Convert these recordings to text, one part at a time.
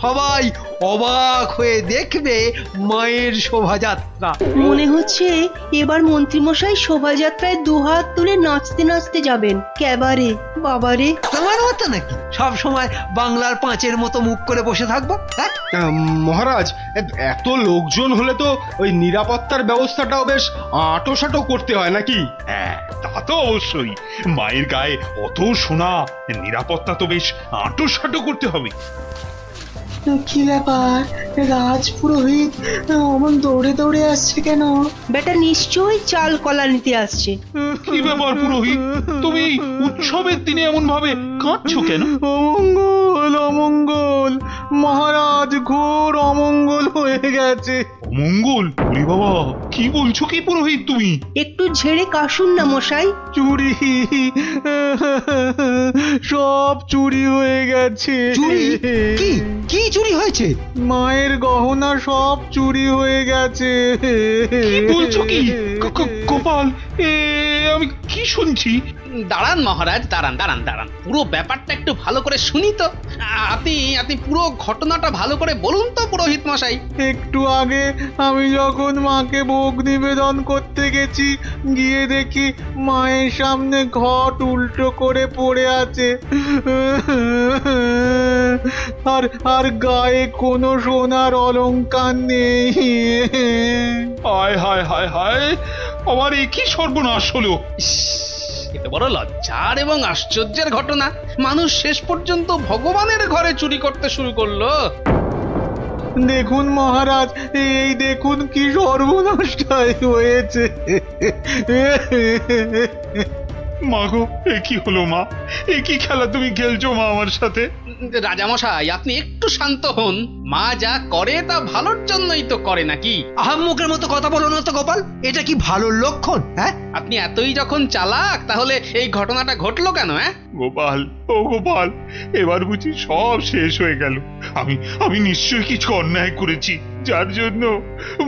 সবাই অবাক হয়ে দেখবে মায়ের শোভাযাত্রা। মনে হচ্ছে এবার মন্ত্রীমশাই শোভাযাত্রায় দুহাত তুলে নাচতে নাচতে যাবেন। ক্যাবারে বাবারে। তোমার মতো নাকি সব সময় বাংলার পাঁচের মতো মুখ করে বসে থাকবো? হ্যাঁ, মহারাজ, এত লোকজন হলে তো ওই নিরাপত্তার ব্যবস্থাটাও বেশ আঁটোসাঁটো করতে হয় নাকি? হ্যাঁ, তা তো অবশ্যই। মায়ের গায়ে অত সোনা, নিরাপত্তা তো বেশ আঁটোসাঁটো করতে হবে। কি ব্যাপার, রাজ পুরোহিত অমন দৌড়ে দৌড়ে আসছে কেন? বেটা নিশ্চয়ই চাল কলা নিতে আসছে। কি ব্যাপার পুরোহিত, তুমি এই উৎসবের দিনে এমন ভাবে কাঁদছো কেন? অমঙ্গল অমঙ্গল, মহারাজ ঘোর অমঙ্গল হয়ে গেছে। অমঙ্গল? ওরে বাবা, কি বলছো কি পুরোহিত তুমি? একটু ঝেড়ে কাশুন না মশাই। চুরি, সব চুরি হয়ে গেছে। চুরি? কি কি চুরি হয়েছে? মায়ের গহনা সব চুরি হয়ে গেছে। কি বলছো কি? গোপাল, আমি কি শুনছি? দাঁড়ান মহারাজ, দাঁড়ান দাঁড়ান দাঁড়ান, পুরো ব্যাপারটা একটু ভালো করে শুনি তো। আপনি আপনি পুরো ঘটনাটা ভালো করে বলুন তো পুরোহিত মশাই। একটু আগে আমি যখন মাকে ভোগ নিবেদন করতে গেছি, গিয়ে দেখি মায়ের সামনে ঘট উল্টো করে পড়ে আছে, আর আর গায়ে কোনো সোনার অলংকার নেই। হায় হায় হায় হায়, আমার এ কি সর্বনাশ হলো! ইস, এ তো বড় লজ্জার এবং আশ্চর্যের ঘটনা। মানুষ শেষ পর্যন্ত ভগবানের ঘরে চুরি করতে শুরু করলো। দেখুন মহারাজ, এই দেখুন কি সর্বনাশটাই হয়েছে। মা গো, এ কি হলো মা? এ কি খেলা তুমি খেলছো মা আমার সাথে? রাজামশাই, আপনি একটু শান্ত হন। মা যা করে তা ভালোর জন্যই তো করে নাকি? আহাম্মকের মতো কথা বলো না তো গোপাল, এটা কি ভালো লক্ষণ? হ্যাঁ, আপনি এতই যখন চালাক, তাহলে এই ঘটনাটা ঘটলো কেন? গোপাল, ও গোপাল, এবার বুঝি সব শেষ হয়ে গেল। আমি আমি নিশ্চয়ই কিছু অন্যায় করেছি, যার জন্য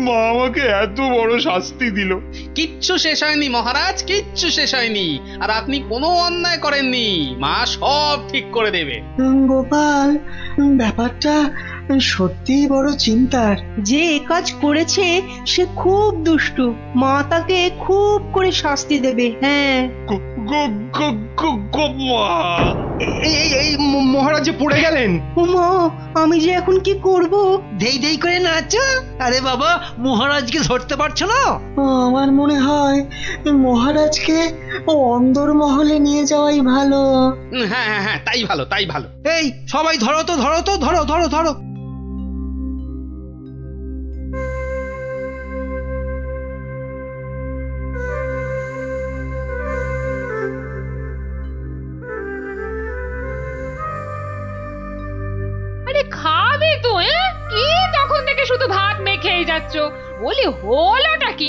মা আমাকে এত বড় শাস্তি দিল। কিচ্ছু শেষ হয়নি মহারাজ, কিচ্ছু শেষ হয়নি। আর আপনি কোনো অন্যায় করেননি, মা সব ঠিক করে দেবে। গোপাল, ব্যাপারটা সত্যিই বড় চিন্তার। যে এ কাজ করেছে সে খুব দুষ্টু। মা তাকে খুব করে শাস্তি দেবে। হ্যাঁ, গো গো গো গো গো মা! এই মহারাজ যে পড়ে গেলেন। ও মা, আমি যে এখন কি করব? দেই দেই করে নাচো। আরে বাবা, মহারাজকে ধরতে পারছো না? আমার মনে হয় মহারাজকে অন্দরমহলে নিয়ে যাওয়াই ভালো। হ্যাঁ হ্যাঁ হ্যাঁ, তাই ভালো, তাই ভালো। এই সবাই ধরো তো, ধরো তো, ধরো ধরো ধরো। আরে খাবে তো? কি তখন থেকে শুধু ভাত মেখেই যাচ্ছ? বলি হলোটা কি?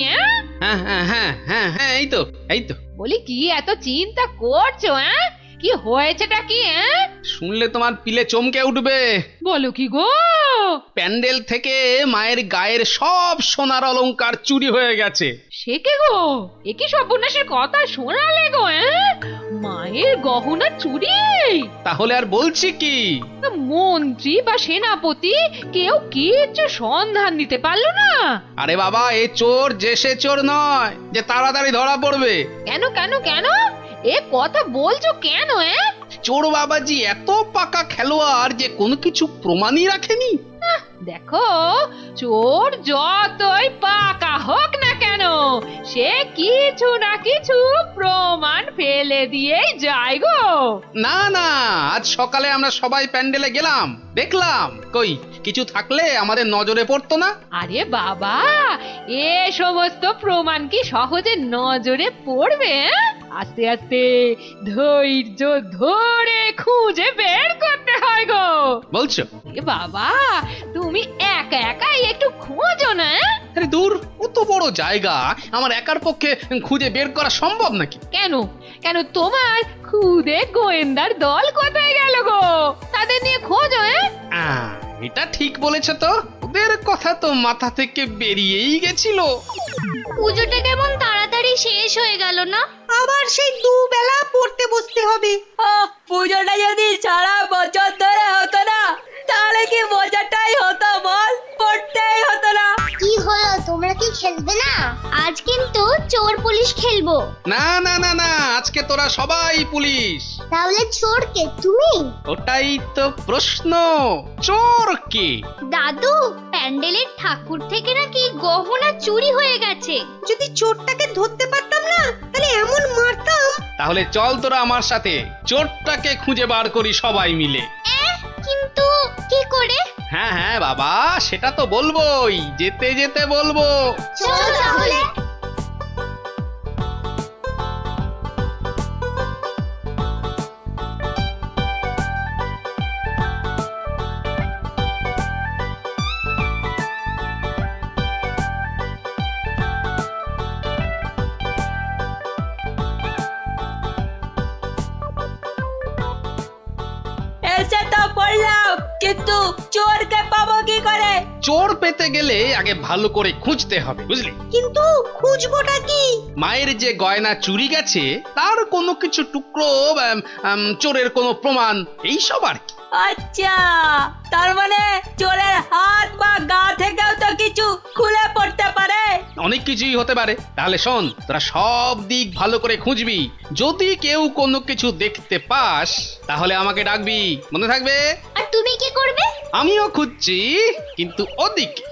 হ্যাঁ হ্যাঁ হ্যাঁ হ্যাঁ হ্যাঁ, এই তো এই তো। বলি কি এত চিন্তা করছো? কি হয়েছেটা কি? শুনলে তোমার পিলে চমকে উঠবে। বলো কি গো? প্যান্ডেল থেকে মায়ের গায়ের সব সোনার অলংকার চুরি হয়ে গেছে। সে কে গো? এ কি সর্বনাশের কথা শোনালে গো? মায়ের গহনা চুরি? তাহলে আর বলছি কি? মন্ত্রী বা সেনাপতি কেউ কিচ্ছু সন্ধান দিতে পারলো না? আরে বাবা, এ চোর যে সে চোর নয় যে তাড়াতাড়ি ধরা পড়বে। কেন কেন কেন? এ কথা বলছো কেন? চোর বাবাজি এত পাকা খেলোয়াড় যে কোনো কিছু প্রমাণই রাখেনি। দেখো, চোর যতই পাকা হোক না কেন, সে কিছু না কিছু প্রমাণ ফেলে দিয়েই যায় গো। না না, আজ সকালে আমরা সবাই প্যান্ডেলে গেলাম, দেখলাম কই কিছু থাকলে আমাদের নজরে পড়তো না। আরে বাবা, এ সমস্ত প্রমাণ কি সহজে নজরে পড়বে? আস্তে আস্তে ধৈর্য ধরে খুঁজে বের করতে হয় গো। বলছো? এ বাবা, তুমি একা একাই একটু খোঁজো না। আরে দূর, অত বড় জায়গা আমার একার পক্ষে খুঁজে বের করা সম্ভব নাকি? কেন কেন, তোমার খুদে গোয়েন্দার দল কোথায় গেল গো? তাদের নিয়ে খোঁজো। এটা ঠিক বলেছে তো, ওদের কথা তো মাথা থেকে বেরিয়েই গেছিল। পুজোটা কেমন তাড়াতাড়ি শেষ হয়ে গেল না? আবার সেই দুবেলা পড়তে বসতে হবে। পুজোটা যদি সারা বছর ধরে হতো না, তাহলে তাহলে কি মজাটাই হতো বল, পড়তেই হতো না। কি হলো, তোমরা কি খেলবে না? আজ কিন্তু চোর পুলিশ খেলবো। না না না না, আজকে তোরা সবাই পুলিশ। তাহলে চোর কে, তুমি? ওটাই তো প্রশ্ন, চোর কে? দাদু, প্যান্ডেলের ঠাকুর থেকে নাকি গহনা চুরি হয়ে গেছে। যদি চোরটাকে ধরতে পারতাম না তাহলে এমন মারতাম। তাহলে চল তোরা আমার সাথে চোরটাকে খুঁজে বার করি সবাই মিলে। কিন্তু কি করে? হ্যাঁ হ্যাঁ বাবা, সেটা তো বলবোই, যেতে যেতে বলবো। চলো তাহলে। এসে তো পড়লাম, কিন্তু চোরকে পাবো কি করে? চোর পেতে গেলে আগে ভালো করে খুঁজতে হবে, বুঝলি? কিন্তু খুঁজবোটা কি? মায়ের যে গয়না চুরি গেছে তার কোনো কিছু টুকরো, চোরের কোনো প্রমাণ, এইসব আর কি। আচ্ছা, তার মানে চোরের হাত বা গা থেকেও তো কিছু খুলে পড়তে পারে। অনেক কিছুই হতে পারে। তাহলে শোন, তোরা সব দিক ভালো করে খুঁজবি, যদি কেউ কোনো কিছু দেখতে পাস তাহলে আমাকে ডাকবি, মনে থাকবে? আর তুমি কি করবে? আমিও খুঁজছি, কিন্তু ওদিকে।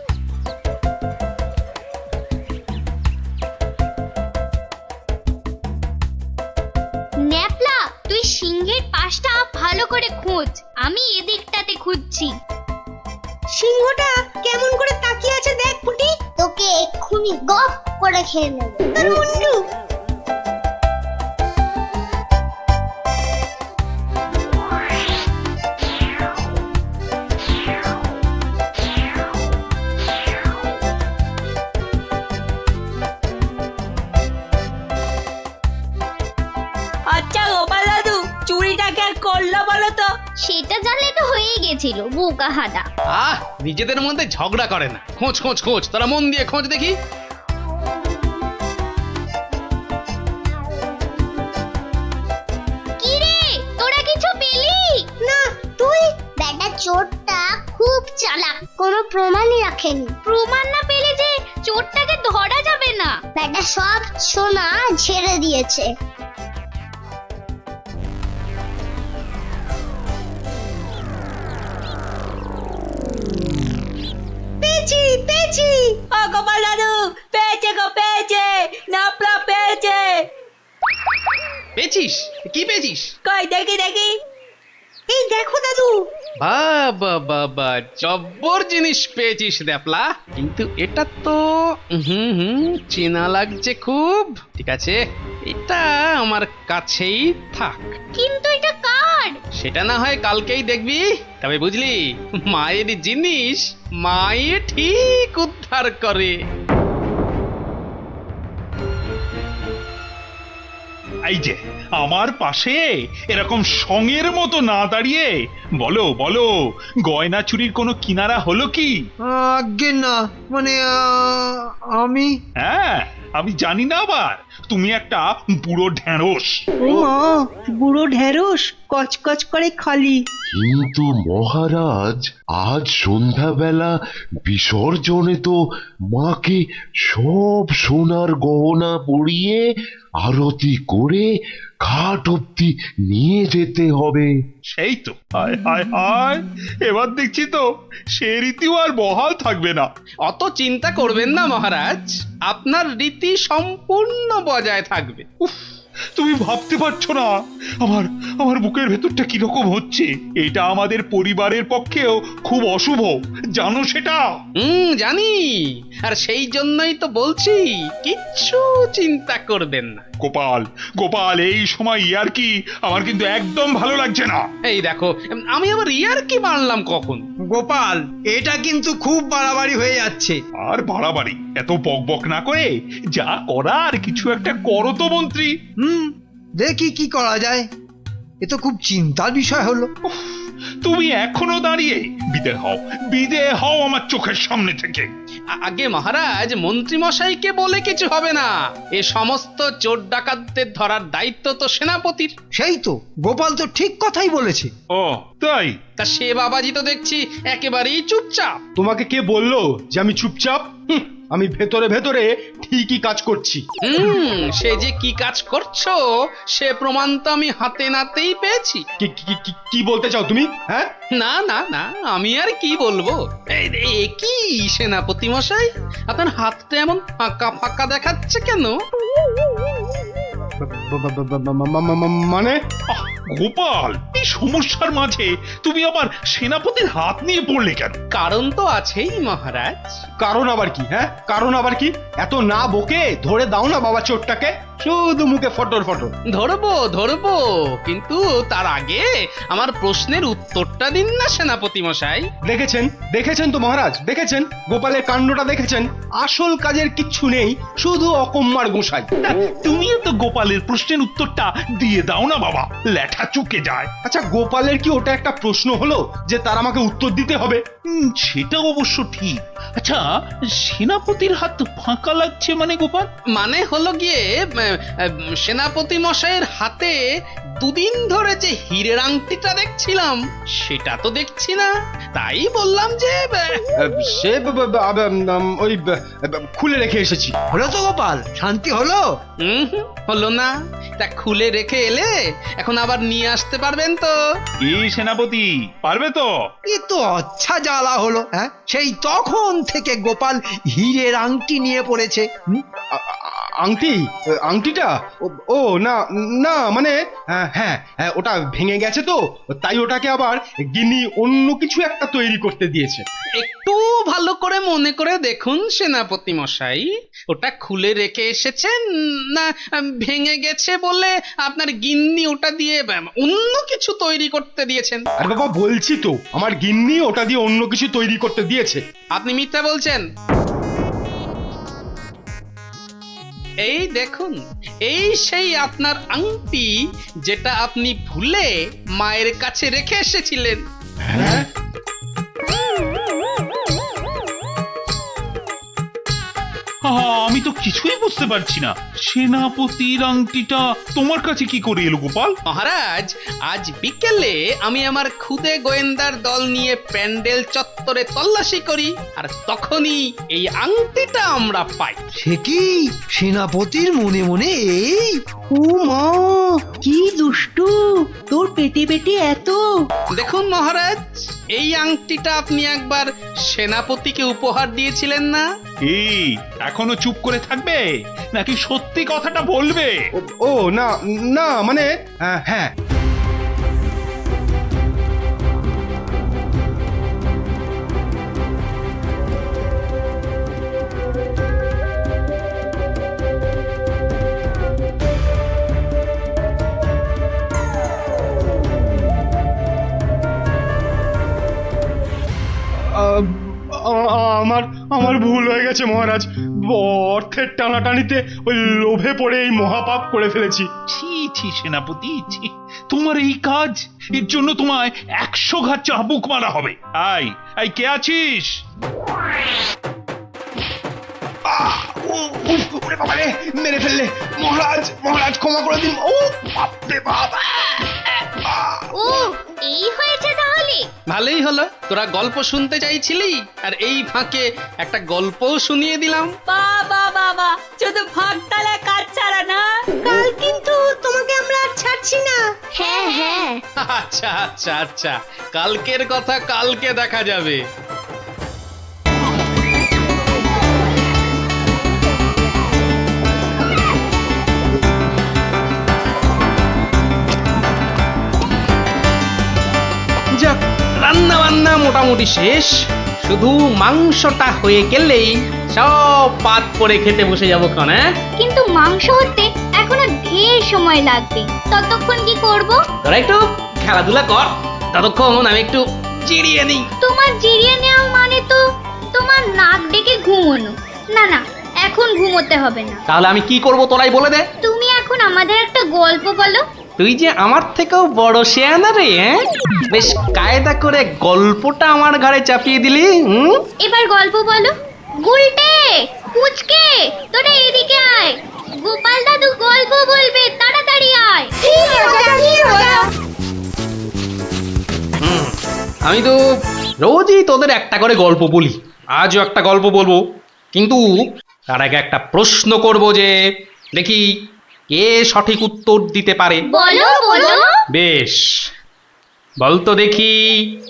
ন্যাপলা, তুই সিংহের পাশটা ভালো করে খোঁজ, আমি এদিকটাতে খুঁজছি। সিংহটা কেমন করে তাকিয়ে আছে দেখ পুটি। তোকে এক্ষুনি গপ করে খেয়ে নেব। তার মুন্ডু। আচ্ছা গোপাল দাদু, চুরিটা কে করলো বলো তো? সেটা জানলে তো হয়েই গেছিল, বোকা হাদা। নিজেদের মধ্যে ঝগড়া করে না, খোঁজ খোঁজ খোঁজ, তোরা মন দিয়ে খোঁজ দেখি। কি রে, তোরা কিছু পেলি? না, তুই? বেটা চোরটা খুব চালাক, কোনো প্রমাণই রাখেনি। প্রমাণ না পেলে যে চোরটাকে ধরা যাবে না। বেটা সব সোনা ঝেড়ে দিয়েছে। পেয়েছি পেয়েছি, ও গোপাল দাদু, পেয়েছে গো, পেয়েছে, নাপলা পেয়েছে। পেয়েছিস? কি পেয়েছিস? কই দেখি দেখি। এই দেখো দাদু। বাবা বাবা, জব্বর জিনিস পেয়েছিস দ্যাপলা, কিন্তু এটা তো চেনা লাগছে খুব। ঠিক আছে, এটা আমার কাছেই থাক। কিন্তু এটা কার? সেটা না হয় কালকেই দেখবি। তবে বুঝলি, মায়ের জিনিস মায়ে ঠিক উদ্ধার করে। এই যে আমার পাশে এরকম সঙের মতো না দাঁড়িয়ে বলো বলো, গয়না চুরির কোনো কিনারা হলো কি? আজ্ঞে না, মানে আমি হ্যাঁ, আমি জানি না আবার, তুমি একটা বুড়ো ঢেঁড়স। ও মা, বুড়ো ঢেঁড়স, কচকচ করে খালি। কিন্তু মহারাজ, আজ সন্ধ্যাবেলা বিসর্জনে তো মাকে সব সোনার গহনা পরিয়ে আরতি করে ঘাট অব্দি নিয়ে যেতে হবে। সেই তো, হায় হায় হায়, এবার দেখছি তো সে রীতিও আর বহাল থাকবে না। অত চিন্তা করবেন না মহারাজ, আপনার রীতি সম্পূর্ণ বজায় থাকবে। উফ, তুমি ভাবতে পারছো না আমার আমার বুকের ভেতরটা কিরকম হচ্ছে। এটা আমাদের পরিবারের পক্ষেও খুব অশুভ, জানো সেটা? জানি, আর সেই জন্যই তো বলছি, কিচ্ছু চিন্তা করবেন না। গোপাল গোপাল, এই সময় ইয়ার কি আমার কিন্তু একদম ভালো লাগছে না। এই দেখো, আমি আবার ইয়ার কি মারলাম কখন? গোপাল, এটা কিন্তু খুব বাড়াবাড়ি হয়ে যাচ্ছে। আর বাড়াবাড়ি এত বকবক না করে যা করার কিছু একটা করো তো মন্ত্রী। দেখি কি করা যায়। এ তো খুব চিন্তার বিষয় হলো। তুমি এখনো দাঁড়িয়ে? বিদে হও আমার চোখের সামনে থেকে। আগে মহারাজ, মন্ত্রী মশাইকে বলে কিছু হবে না। এ সমস্ত চোর ডাকাতদের ধরার দায়িত্ব তো সেনাপতির। সেই তো, গোপাল তো ঠিক কথাই বলেছে। ও তাই? তা সে বাবাজি তো দেখছি একেবারেই চুপচাপ। তোমাকে কে বললো যে আমি চুপচাপ? আমি ভেতরে ভেতরে ঠিকই কাজ করছি। সে যে কি কাজ করছো সে প্রমাণ তো আমি হাতে নাতেই পেয়েছি। কি বলতে চাও তুমি? হ্যাঁ, না না না, আমি আর কি বলবো। কি সেনাপতি মশাই, আপনার হাতটা এমন ফাঁকা ফাঁকা দেখাচ্ছে কেন? মানে আহ, গোপাল, এই সমস্যার মাঝে তুমি আবার সেনাপতির হাত নিয়ে পড়লে কেন? কারণ তো আছেই মহারাজ। কারণ আবার কি? হ্যাঁ, কারণ আবার কি? এত না বকে ধরে দাও না বাবা চোরটাকে, শুধু মুখে ফটর ফটর। ধরবো, কিন্তু তার আগে আমার প্রশ্নের উত্তরটা দিন না সেনাপতি মশাই। দেখেছেন তো মহারাজ, দেখেছেন গোপালের কাণ্ডটা দেখেছেন? আসল কাজের কিচ্ছু নেই, শুধু অকম্মার গোসাই। তুমিও তো গোপালের প্রশ্নের উত্তরটা দিয়ে দাও না বাবা, লেঠা চুকে যায়। আচ্ছা, গোপালের কি ওটা একটা প্রশ্ন হলো যে তার আমাকে উত্তর দিতে হবে? সেটা অবশ্য ঠিক। আচ্ছা, সেনাপতির হাত ফাঁকা লাগছে মানে গোপাল? মানে হলো গিয়ে সেনাপতি মশাইয়ের হাতে দুদিন ধরে যে হীরের আংটিটা দেখছিলাম সেটা তো দেখছি না, তাই বললাম যে সে ওই খুলে রেখে এসেছি। হলো তো গোপাল, শান্তি হলো? হলো না। তা খুলে রেখে এলে এখন আবার নিয়ে আসতে পারবেন তো? এই সেনাপতি পারবে তো? এ তো আচ্ছা জ্বালা হলো। হ্যাঁ, সেই তখন থেকে গোপাল হীরের আংটি নিয়ে পড়েছে। আংটিটা? ও না না, মানে হ্যাঁ, ওটা ভেঙে গেছে তো, তাই ওটাকে আবার গিন্নি অন্য কিছু একটা তৈরি করতে দিয়েছে। একটু ভালো করে মনে করে দেখুন সেনাপতি মশাই, ওটা খুলে রেখে এসেছেন না ভেঙে গেছে বলে আপনার গিন্নি ওটা দিয়ে অন্য কিছু তৈরি করতে দিয়েছেন? আর বাবা বলছি তো, আমার গিন্নি ওটা দিয়ে অন্য কিছু তৈরি করতে দিয়েছে। আপনি মিথ্যা বলছেন। এই দেখুন, এই সেই আপনার আংটি যেটা আপনি ভুলে মায়ের কাছে রেখে এসেছিলেন। হ্যাঁ, আমি তো কিছুই বুঝতে পারছি না। সেনাপতির আংটিটা তোমার কাছে কি করে এলো গোপাল? মহারাজ, আজ বিকেলে আমি আমার খুদে গোয়েন্দার দল নিয়ে প্যান্ডেল চত্বরে তল্লাশি করি, আর তখনই এই আংটিটা আমরা পাই। সে কি সেনাপতির মনে মনে এই? ও মা, কি দুষ্টু, তোর পেটে পেটে এত। দেখুন মহারাজ, এই আংটিটা আপনি একবার সেনাপতিকে উপহার দিয়েছিলেন না? এই এখনো চুপ করে থাকবে নাকি সত্যি কথাটা বলবে? ও না না, মানে হ্যাঁ, আমার ভুল হয়ে গেছে মহারাজ। অর্থের টানাটানিতে ওই লোভে পড়ে এই মহাপাপ করে ফেলেছি। ছি সেনাপতি, ছি। তোমার এই কাজ, এর জন্য তোমায় 100 ঘা চাবুক মারা হবে। আই কে আছিস? মেরে ফেললে মহারাজ, ক্ষমা করে দিন। ও বাপরে বাপ! ও, এই হয়েছে তাহলে? ভালোই হলো, তোরা গল্প শুনতে চাইছিলি আর এই ফাঁকে একটা গল্পও শুনিয়ে দিলাম। বাবা শুধু ফাঁকতালে কাজ ছাড়া না। কাল কিন্তু তোমাকে আমরা আর ছাড়ছি না। হ্যাঁ, আচ্ছা, কালকের কথা কালকে দেখা যাবে। যাক, রান্না বান্না মোটামুটি শেষ, শুধু মাংসটা হয়ে গেলেই সব পাত করে খেতে বসে যাবো ক্ষণ। কিন্তু মাংস হতে এখনো ঢের সময় লাগবে, ততক্ষণ কি করব? তোরা একটু খেলাধুলা কর, ততক্ষণ আমি একটু জিরিয়ে নিই। তোমার জিরিয়ে নেওয়া মানে তো তোমার নাক ডেকে ঘুমোনো। না, এখন ঘুমোতে হবে না। তাহলে আমি কি করব তোরাই বলে দে। তুমি এখন আমাদের একটা গল্প বলো, তুই যে আমার থেকেও বড় শেয়ানা রে, হ্যাঁ? বেশ কায়দা করে গল্পটা আমার ঘাড়ে চাপিয়ে দিলি। হুম? এবার গল্প বলো। গুলটে, পুচকে, তোরা এদিকে আয়। গোপাল দাদু গল্প বলবে, তাড়াতাড়ি আয়। আমি তো রোজই তোদের একটা করে গল্প বলি, আজও একটা গল্প বলবো, কিন্তু তার আগে একটা প্রশ্ন করব, যে দেখি কে সঠিক উত্তর দিতে পারে। বলো বলো। বেশ, বলতো দেখি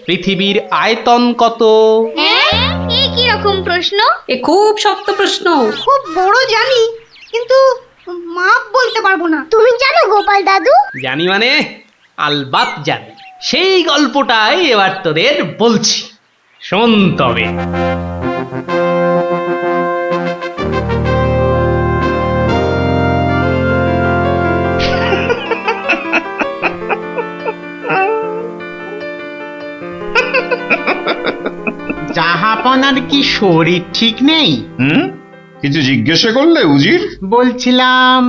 পৃথিবীর আয়তন কত? হ্যাঁ, এই কি রকম প্রশ্ন? এ খুব শক্ত প্রশ্ন। খুব বড় জানি, কিন্তু মাপ বলতে পারবো না। তুমি জানো গোপাল দাদু? জানি মানে আলবাত জানি। সেই গল্পটাই এবার তোদের বলছি, শোন তবে। জাহাপনার কি শরীর ঠিক নেই? কিছু জিজ্ঞাসা করলে উজির? বলছিলাম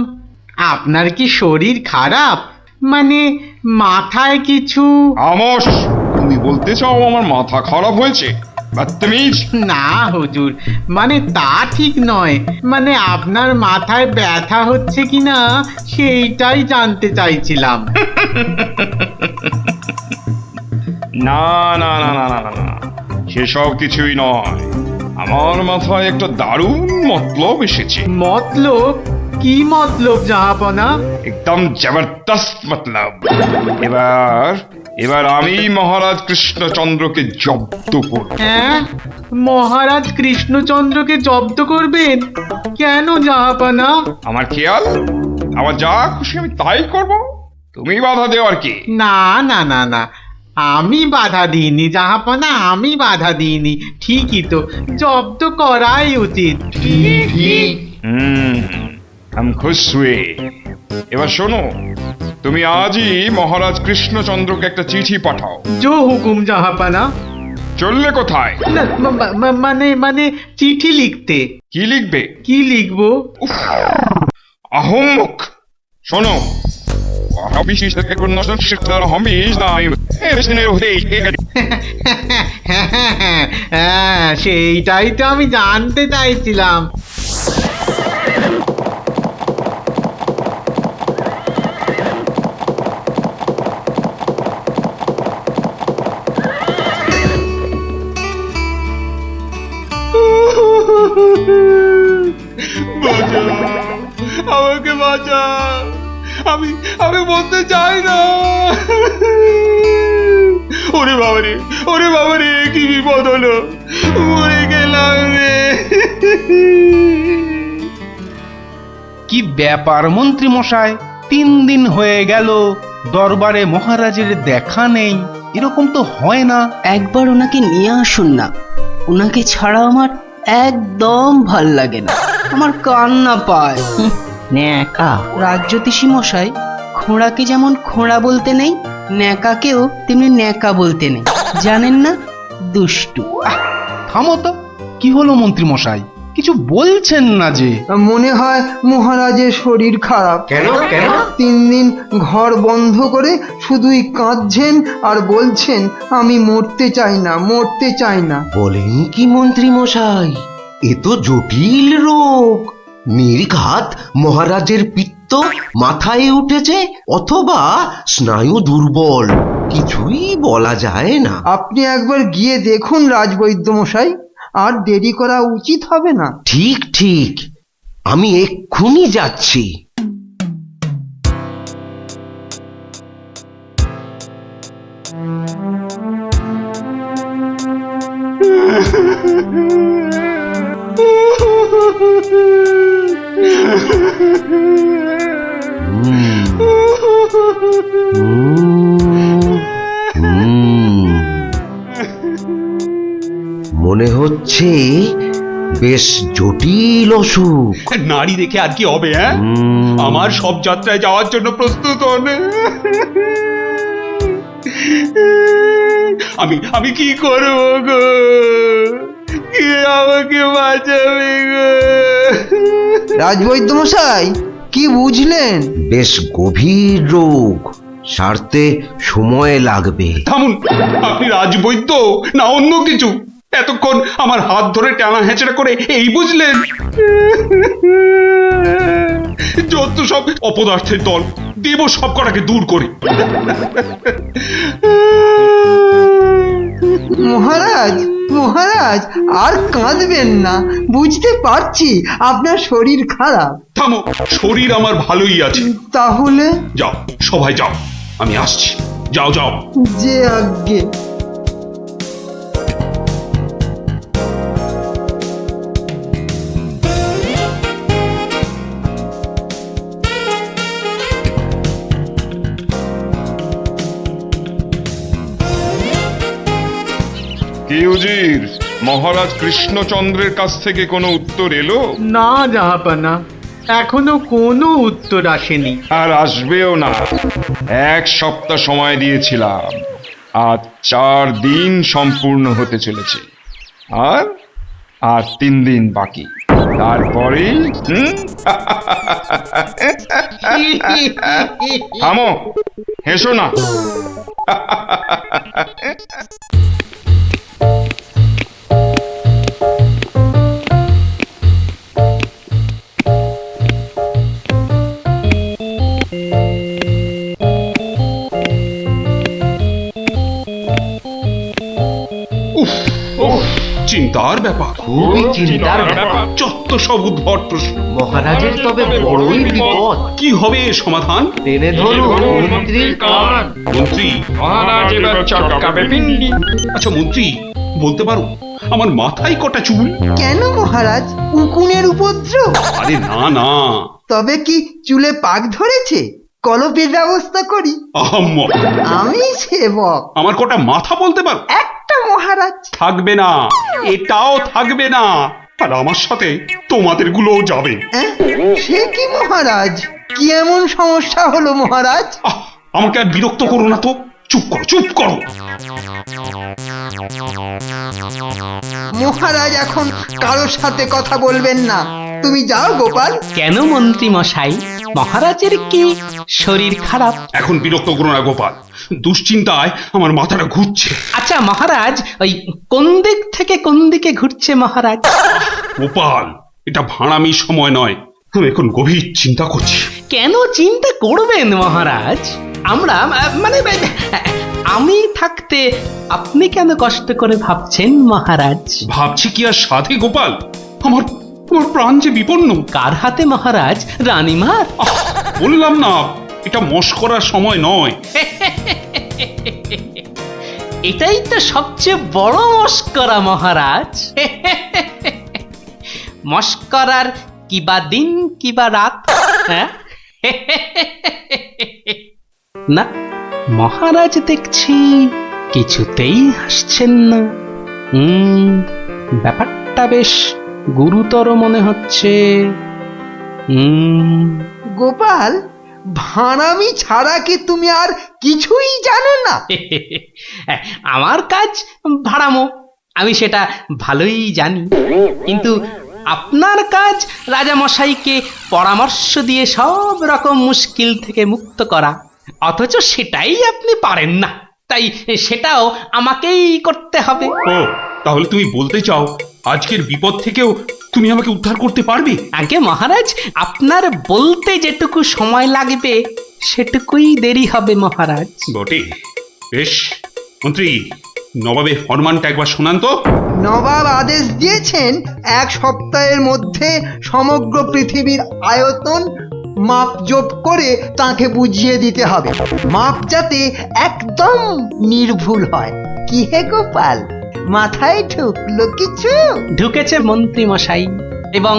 আপনার কি শরীর খারাপ, মানে মাথায় কিছু? আমস, তুমি বলতে চাও আমার মাথা খারাপ হয়েছে? বদতমিজ। না হুজুর, মানে তা ঠিক নয়, মানে আপনার মাথায় ব্যথা হচ্ছে কিনা সেইটাই জানতে চাইছিলাম। না না না না না না না, সেসব কিছুই নয়। আমার মাথায় একটা দারুণ মতলব এসেছে। মতলব? কি মতলব জাহাপনা? একদম জবরদস্ত মতলব। এবার আমি মহারাজ কৃষ্ণচন্দ্রকে জব্দ করব। হ্যাঁ, মহারাজ কৃষ্ণচন্দ্রকে জব্দ করবেন? কেন জাহাপনা? আমার খেয়াল, আমার যা খুশি আমি তাই করব, তুমি বাধা দেওয়ার কি? না না না না, আমি বাধা দিইনি জাহাপনা, আমি বাধা দিইনি। ঠিকই তো, জব্দ করাই উচিত। हम खुश हुए। এবার শোনো, তুমি আজই মহারাজ কৃষ্ণচন্দ্রকে একটা চিঠি পাঠাও। জো হুকুম জাহাপনা। চললে কোথায়? না, মানে চিঠি লিখতে। কি লিখবে? কি লিখবো? আহম্মক, শোনো, হ্যাঁ, সেইটাই তো আমি জানতে চাইছিলাম। আমাকে বাঁচা, আমি বলতে চাই না। ওরে বাবারে, কি বিপদ হলো, মরে গেলাম রে। কি ব্যাপার মন্ত্রী মশাই, 3 দিন হয়ে গেল দরবারে মহারাজের দেখা নেই। এরকম তো হয় না। একবার ওনাকে নিয়ে আসুন না, ওনাকে ছাড়া আমার একদম ভাল লাগে না, আমার কান্না পায়। ন্যাকা রাজজ্যোতিষী মশাই, খোঁড়াকে যেমন খোঁড়া বলতে নেই, ন্যাকাকেও তেমনি ন্যাকা বলতে নেই, জানেন না? দুষ্টু। থামো তো, কি হলো মন্ত্রী মশাই, কিছু বলছেন না যে? মনে হয় মহারাজের শরীর খারাপ। কেন কেন? 3 দিন ঘর বন্ধ করে শুধুই কাঁদছেন আর বলছেন আমি মরতে চাই না। বলেন কি মন্ত্রী মশাই, এ তো জটিল রোগ। নির্ঘাত মহারাজের পিত্ত মাথায় উঠেছে, অথবা স্নায়ু দুর্বল, কিছুই বলা যায় না। আপনি একবার গিয়ে দেখুন রাজবৈদ্য মশাই, আর দেরি করা উচিত হবে না। ঠিক ঠিক, আমি এক্ষুনি যাচ্ছি। মনে হচ্ছে বেশ জটিল অসুখ। নারী দেখে আর কি হবে? হ্যাঁ, আমার সব যাত্রায় যাওয়ার জন্য প্রস্তুত হন। আমি কি করব গো? কে আমাকে বাঁচাবে গো? রাজবৈদ্য মশাই, কি কি বুঝলেন? বেশ গভীর রোগ, সারতে সময় লাগবে। থামুন, আপনি রাজবৈদ্য না অন্য কিছু? এতক্ষণ আমার হাত ধরে টানা হেঁচড়া করে এই বুঝলেন? যত সব অপদার্থের দল, দেব সব কটাকে দূর করে। মহারাজ, মহারাজ আর কাঁদবেন না, বুঝতে পারছি আপনার শরীর খারাপ। থামো, শরীর আমার ভালোই আছে। তাহলে যাও, সবাই যাও, আমি আসছি। যাও যাও। যে আজ্ঞে। কি উজির, মহারাজ কৃষ্ণচন্দ্রের কাছ থেকে কোনো উত্তর এলো? না জাহাপানা, এখনো কোনো উত্তর আসেনি। আর আসবেও না। 1 সপ্তাহ সময় দিয়েছিলাম, আজ 4 দিন সম্পূর্ণ হতে চলেছে, আর 3 দিন বাকি। তারপরেই থামো, হেসো না। চিন্তার ব্যাপার, খুবই চিন্তার ব্যাপার। যত সব উদ্ভট প্রশ্ন। মহারাজের তবে বড়ই বিপদ। কি হবে এর সমাধান? টেনে ধরুন মন্ত্রীর কান। মন্ত্রী? মহারাজ এবার চটকাবে পিণ্ডি। আচ্ছা মন্ত্রী, বলতে পারো আমার মাথায় কটা চুল? কেন মহারাজ, উকুনের উপদ্রব? আরে না না, তবে কি চুলে পাক ধরেছে? কলপের ব্যবস্থা করি। আহাম্মা, আমি সেবক। আমার কটা মাথা বলতে পারো? একটা মহারাজ। থাকবে না, এটাও থাকবে না, আর আমার সাথে তোমাদের গুলোও যাবে। সে কি মহারাজ, কি এমন সমস্যা হলো মহারাজ? আমাকে আর বিরক্ত করো না তো, চুপ করো, চুপ করো। মহারাজ এখন কারোর সাথে কথা বলবেন না, তুমি যাও গোপাল। কেন মন্ত্রী মশাই, মহারাজের কি শরীর খারাপ? এখন বিরক্ত করো না গোপাল, দুশ্চিন্তায় আমার মাথাটা ঘুরছে। আচ্ছা মহারাজ, ওই কোন দিক থেকে কোন দিকে ঘুরছে মহারাজ? গোপাল, এটা ভাঁড়ামি সময় নয়, আমি এখন গভীর চিন্তা করছি। কেন চিন্তা করবেন মহারাজ? আমরা মানে আমি থাকতে আপনি কেন কষ্ট করে ভাবছেন মহারাজ? ভাবছি কি আর সাধে গোপাল, আমার আমার প্রাণ যে বিপন্ন। কার হাতে মহারাজ? রানীমার? বললাম না, এটা মশকরার সময় নয়। এটাই তো সবচেয়ে বড় মস্করা মহারাজ। মস্করার কিবা দিন কিবা রাত? হ্যাঁ? না, মহারাজ দেখছি কিছুতেই হাসছেন না। ব্যাপারটা বেশ গুরুতর মনে হচ্ছে। গোপাল, ভাঁড়ামি ছাড়া কি তুমি আর কিছুই জানো না? আমার কাজ ভাড়ামো, আমি সেটা ভালোই জানি, কিন্তু আপনার কাজ রাজামশাইকে পরামর্শ দিয়ে সব রকম মুশকিল থেকে মুক্ত করা, অথচ সেটাই আপনি পারেন না, তাই সেটাও আমাকেই করতে হবে। ও, তাহলে তুমি বলতে চাও আজকের বিপদ থেকেও তুমি আমাকে উদ্ধার করতে পারবে? আগে মহারাজ, আপনার বলতে যেটুকু সময় লাগবে সেটুকুই দেরি হবে মহারাজ। বটে, বেশ। মন্ত্রী, নবাবের ফরমানটা একবার শোনান তো। নবাব আদেশ দিয়েছেন 1 সপ্তাহের মধ্যে সমগ্র পৃথিবীর আয়তন মাপজোপ করে তাকে বুঝিয়ে দিতে হবে, মাপ যাতে একদম নির্ভুল হয়। কি হে গোপাল, মাথায় ঢুকলো কিছু? ঢুকেছে মন্ত্রী মশাই, এবং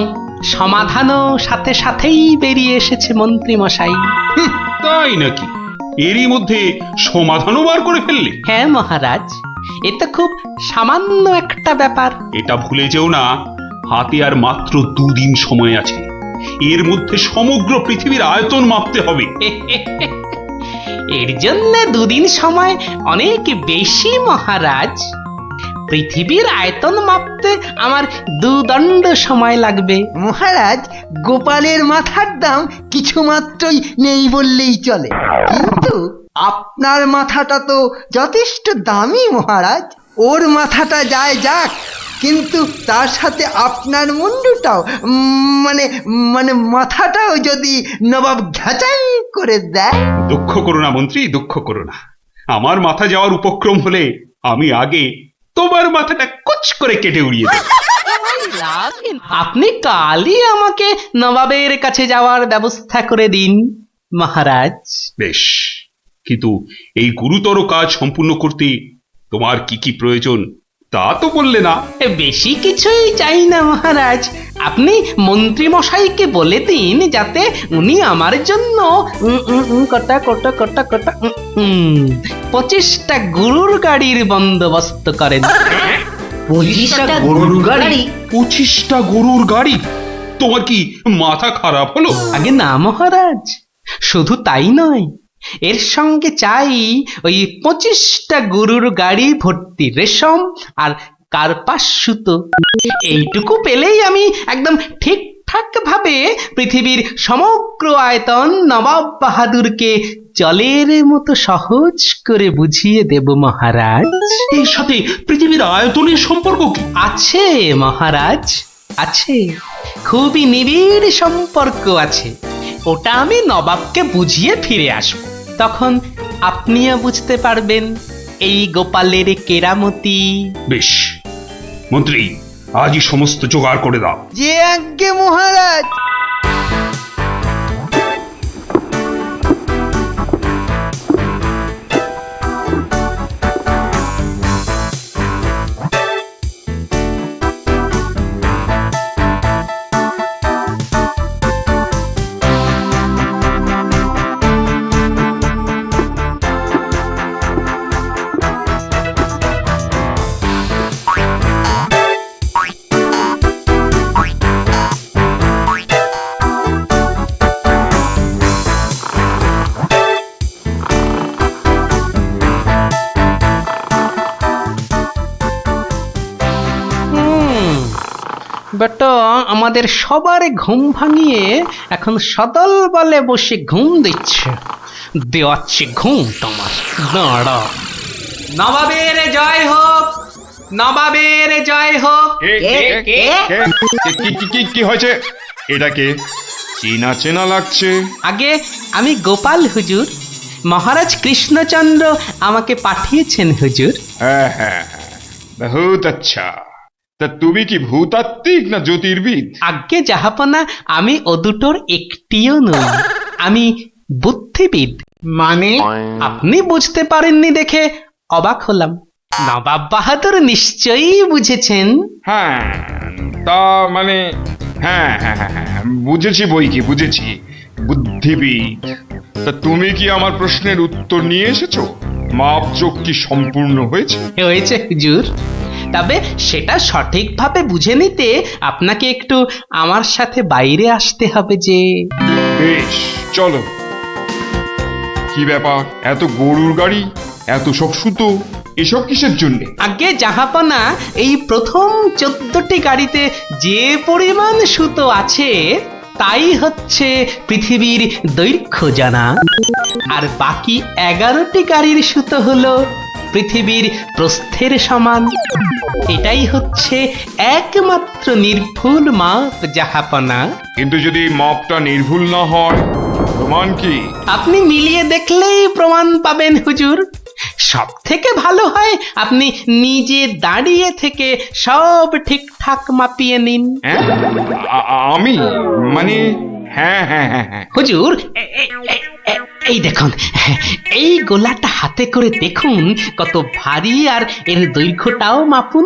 সমাধানও সাথে সাথেই বেরিয়ে এসেছে মন্ত্রী মশাই। তাই নাকি? এরই মধ্যে সমাধানও বার করে ফেললে? হ্যাঁ মহারাজ, এ তো খুব সামান্য একটা ব্যাপার। এটা ভুলে যেও না, হাতে আর মাত্র 2 দিন সময় আছে। এর মধ্যে সমগ্র পৃথিবীর আয়তন মাপতে হবে। এর জন্য 2 দিন সময় অনেক বেশি মহারাজ। পৃথিবীর আয়তন মাপতে আমার দুদণ্ড সময় লাগবে। মহারাজ, গোপালের মাথার দাম কিছু মাত্রই নেই বললেই চলে, কিন্তু আপনার মাথাটা তো যথেষ্ট দামি মহারাজ। ওর মাথাটা যায় যাক, কিন্তু তার সাথে আপনার মুন্ডুটাও মানে মানে মাথাটাও যদি নবাব ঘাচাই করে দেয়। দুঃখ করো না মন্ত্রী, দুঃখ করো না। আমার মাথা যাওয়ার উপক্রম হলে আমি আগে তোমার মাথাটা কুচ করে কেটে উড়িয়ে দেব। আপনি কালই আমাকে নবাবের কাছে যাওয়ার ব্যবস্থা করে দিন মহারাজ। বেশ, কিন্তু এই গুরুতর কাজ সম্পূর্ণ করতে তোমার কি কি প্রয়োজন তা তো বললে না। বেশি কিছুই চাই না মহারাজ, আপনি মন্ত্রী মশাইকে বলে দিন যাতে উনি আমার জন্য কটা 25টা গরুর গাড়ির বন্দোবস্ত করেন। 25টা গরুর গাড়ি? 25টা গরুর গাড়ি? তোমার কি মাথা খারাপ হলো? আগে না মহারাজ, শুধু তাই নয়, এর সঙ্গে চাই ওই 25টা গরুর গাড়ি ভর্তি রেশম আর কার্পাস সুতো। এইটুকু পেলেই আমি একদম ঠিকঠাক ভাবে পৃথিবীর সমগ্র আয়তন নবাব বাহাদুরকে জলের মতো সহজ করে বুঝিয়ে দেব মহারাজ। এর সাথে পৃথিবীর আয়তনের সম্পর্ক কি? আছে মহারাজ, আছে, খুবই নিবিড় সম্পর্ক আছে। ওটা আমি নবাবকে বুঝিয়ে ফিরে আসব, তখন আপনিও বুঝতে পারবেন এই গোপালের কেরামতি। বেশ মন্ত্রী, আজই সমস্ত জোগাড় করে দাও। যে আজ্ঞে মহারাজ। বেটা আমাদের সবার ঘুম ভাঙিয়ে এখন সদল বলে বসে ঘুম দিচ্ছে। দেওয়াচ্ছে ঘুম তোমার, দাঁড়া। নবাবের জয় হোক, নবাবের জয় হোক। কি হয়েছে? এটাকে চেনা চেনা লাগছে। আগে আমি গোপাল হুজুর, মহারাজ কৃষ্ণচন্দ্র আমাকে পাঠিয়েছেন হুজুর। হ্যাঁ হ্যাঁ হ্যাঁ, বহুত আচ্ছা। তা তুমি কি ভূতাত্ত্বিক না জ্যোতির্বিদ? আজ্ঞে জাহাপনা, আমি ও দুটোর একটিও নই, আমি বুদ্ধিবিদ। মানে? আপনি বুঝতে পারেননি দেখে অবাক হলাম, নবাব বাহাদুর নিশ্চয়ই বুঝেছেন। হ্যাঁ, তা মানে হ্যাঁ হ্যাঁ হ্যাঁ হ্যাঁ, বুঝেছি বই কি, বুঝেছি, বুদ্ধিবিদ। তা তুমি কি আমার প্রশ্নের উত্তর নিয়ে এসেছো? মাপজোক কি সম্পূর্ণ হয়েছে? হয়েছে হুজুর, তবে সেটা সঠিকভাবে বুঝে নিতে আপনাকে একটু আমার সাথে বাইরে আসতে হবে যে। বেশ, চলো। কি ব্যাপার, এত গরুর গাড়ি, এত সব সুতো, এসব কিসের জন্য? আগে জাহাপনা, এই প্রথম 14টি গাড়িতে যে পরিমাণ সুতো আছে তাই হচ্ছে পৃথিবীর দৈর্ঘ্য জানা, আর বাকি 11টি গাড়ির সুতো হলো পৃথিবীর প্রস্থের সমান। এটাই হচ্ছে একমাত্র নির্ভুল মাপ জাহাপনা। কিন্তু যদি মাপটা নির্ভুল না হয়, প্রমাণ কি? আপনি মিলিয়ে দেখলেই প্রমাণ পাবেন হুজুর। সব থেকে ভালো হয় আপনি নিজে দাঁড়িয়ে থেকে সব ঠিকঠাক মাপিয়ে নিন। হ্যাঁ? আমি মানে হ্যাঁ হ্যাঁ হ্যাঁ হ্যাঁ হুজুর, এই দেখুন, এই গোলাটা হাতে করে দেখুন কত ভারী, আর এর দৈর্ঘ্যটাও মাপুন,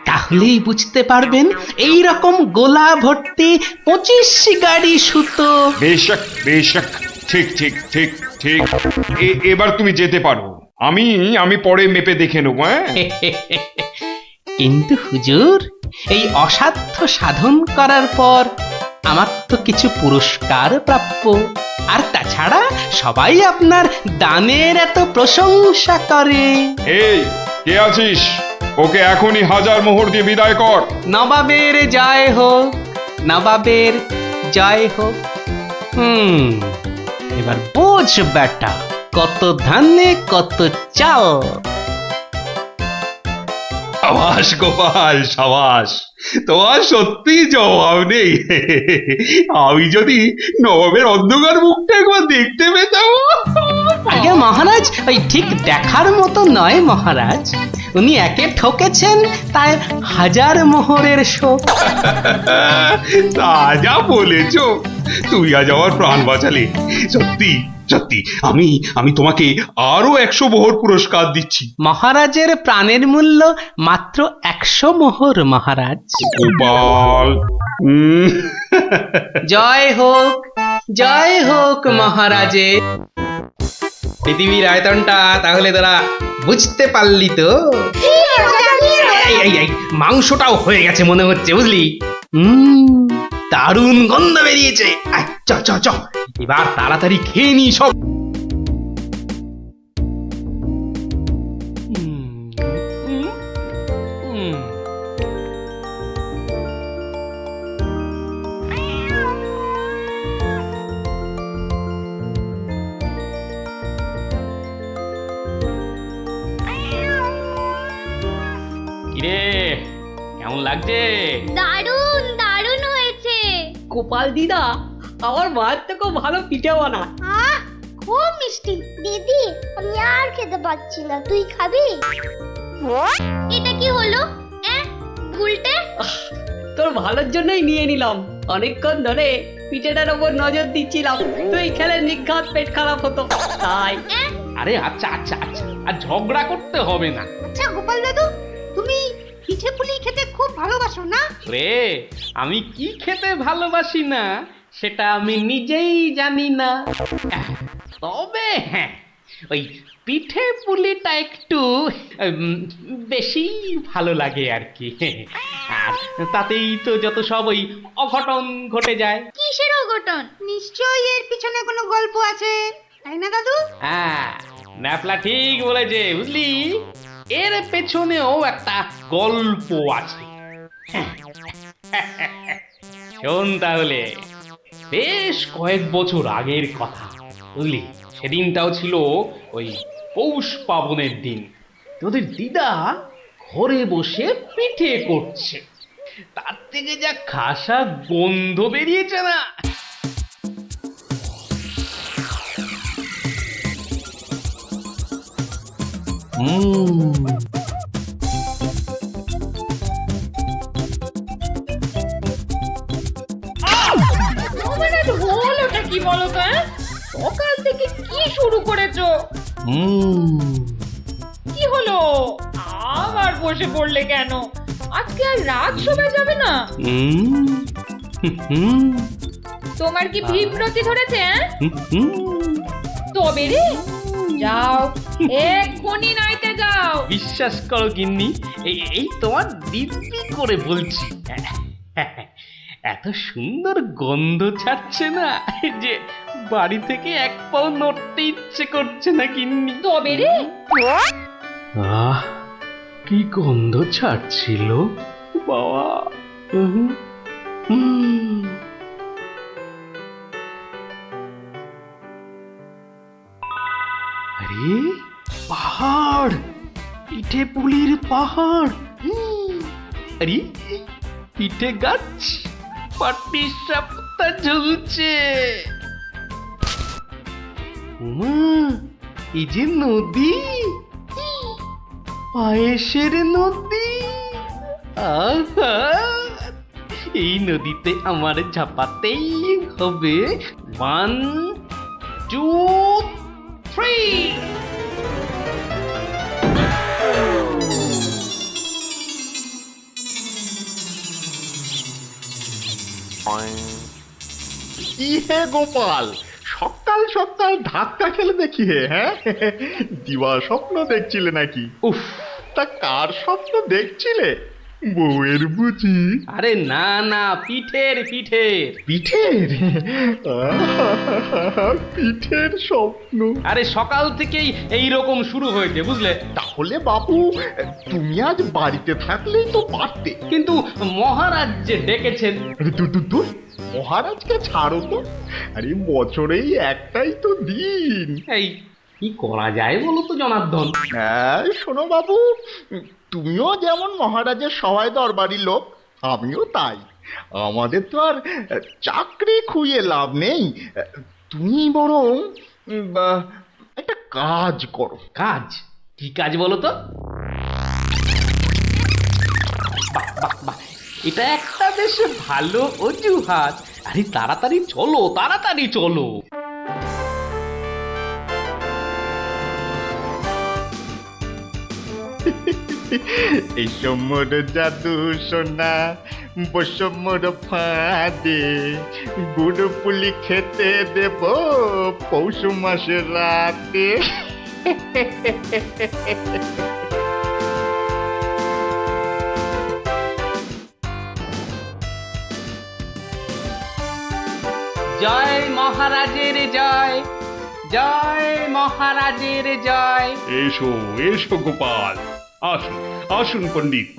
তাহলেই বুঝতে পারবেন এই রকম গোলা ভর্তি 25 গাড়ি সুতো। বেশক বেশক, ঠিক ঠিক ঠিক ঠিক। এবার তুমি যেতে পারো, আমি পরে মেপে দেখে নেবো। হ্যাঁ, কিন্তু হুজুর, এই অসাধ্য সাধন করার পর আমার তো কিছু পুরস্কার প্রাপ্য, আর তাছাড়া সবাই আপনার দানের এত প্রশংসা করে। এই কে আছিস? ওকে এখনই 1000 মোহর দিয়ে বিদায় কর। নবাবের জয় হোক, নবাবের জয় হোক। এবার বোঝ বেটা, কত ধানে কত চাল। সাবাস গোপাল, সাবাস, তোমার সত্যি জবাব নেই। আমি যদি নবাবের অন্ধকার মুখটা একবার দেখতে পেতাম। আগে মহারাজ, ওই ঠিক দেখার মতো নয় মহারাজ, উনি একে ঠকেছেন, তাই 1000 মোহরের শোক। তা যা বলেছ, তুমি আজ আমার প্রাণ বাঁচালে। সত্যি সত্যি, আমি তোমাকে আরো 100 মোহর পুরস্কার দিচ্ছি। মহারাজের প্রাণের মূল্য মাত্র 100 মোহর মহারাজ। গোপাল, জয় হোক, জয় হোক মহারাজের। পৃথিবীর আয়তনটা তাহলে তোরা বুঝতে পারলি তো? এই মাংসটাও হয়ে গেছে মনে হচ্ছে, বুঝলি? দারুণ গন্ধ বেরিয়েছে। চ চ চ, এবার তাড়াতাড়ি খেয়ে নি সব। কিরে, কেমন লাগছে? দারুণ দারুণ হয়েছে। গোপাল দিদা, আমার মায়ের থেকেও ভালো পিঠে বানায়। আহ, খুব মিষ্টি। দিদি, আমি আর খেতে পাচ্ছি না, তুই খাবি? এটা কি হলো? উল্টে? তোর ভালোর জন্যই নিয়ে নিলাম। অনেকক্ষণ ধরে পিঠেটার ওপর নজর দিচ্ছিলাম, তুই খেলে নিঘাত পেট খারাপ হতো তাই। আরে আচ্ছা আচ্ছা আচ্ছা, আর ঝগড়া করতে হবে না। আচ্ছা গোপাল দাদু, তুমি পিঠে পুলি খেতে খুব ভালোবাসো না? রে, আমি কি খেতে ভালোবাসি না সেটা আমি নিজেই জানি না। তবে হ্যাঁ, ওই পিঠে পুলিটা একটু বেশি ভালো লাগে আর কি। আর তাতেই তো যত সব ওই অঘটন ঘটে যায়। কিসের অঘটন? নিশ্চয়ই এর পিছনে কোনো গল্প আছে, তাই না দাদু? হ্যাঁ, ন্যাপলা ঠিক বলেছে, বুঝলি? এর পেছনেও একটা গল্প আছে। শোন তাহলে, বেশ কয়েক বছর আগের কথা, বুঝলি? সেদিনটাও ছিল ওই পৌষ পাবনের দিন। তোদের দিদা ঘরে বসে পিঠে করছে, তার থেকে যা খাসা গন্ধ বেরিয়েছে না। হলোটা কি বলো তো? সকাল থেকে কি শুরু করেছো? কি হলো? আবার বসে পড়লে কেন? আজকে আর রাত শোভা যাবে না? তোমার কি বিব্রতি ধরেছে? তবে রে, যাও এক্ষুনি নাইতে যাও। বিশ্বাস করো গিন্নি, এই তোমার দিব্যি করে বলছি, এত সুন্দর গন্ধ ছাড়ছে না যে বাড়ি থেকে এক পাও নড়তে ইচ্ছে করছে না গিন্নি। তবে রে, আহ, কি গন্ধ ছাড়ছিল বাবা। আরে পাহাড়, পিঠে পুলির পাহাড়। আরে পিঠে গাছ, পাটি সাপটা ঝুলছে। এই যে নদী, পায়েসের নদী। আহা, এই নদীতে আমার ঝাপাতেই হবে। 1 2 3। কি হে গোপাল, সকাল সকাল ধাক্কা খেলে দেখি হে? হ্যাঁ, দিবা স্বপ্ন দেখছিলে নাকি? উফ, তা কার স্বপ্ন দেখছিলে? বউয়ের বুঝি? আরে না না, পিঠের পিঠের। পিঠের? পিঠের স্বপ্ন? আরে সকাল থেকেই এই রকম শুরু হয়েছে, বুঝলে? তাহলে বাবু তুমি আজ বাড়িতে থাকলেই তো পারতে। কিন্তু মহারাজ যে ডেকেছেন। আরে দূর মহারাজকে ছাড়ো তো। আরে বছরেই একটাই তো দিন। এই কি করা যায় বলো তো জনার্দন? হ্যাঁ শোনো বাবু, তুমিও যেমন মহারাজের সবাই দরবারি লোক, আমিও তাই। আমাদের তো আর চাকরি খুইয়ে লাভ নেই। তুমি বরং একটা কাজ করো। কাজ? কি কাজ বলো তো? বাহ বাহ বাহ, এটা একটা বেশ ভালো অজুহাত। আরে তাড়াতাড়ি চলো, তাড়াতাড়ি চলো। এই সমর জাদু সোনা বসমর ফাঁদে, গুড় পুলি খেতে দেব পৌষ মাসের রাতে। জয় মহারাজের জয়, জয় মহারাজের জয়। এসো এসো গোপাল, আসুন আসুন পণ্ডিত।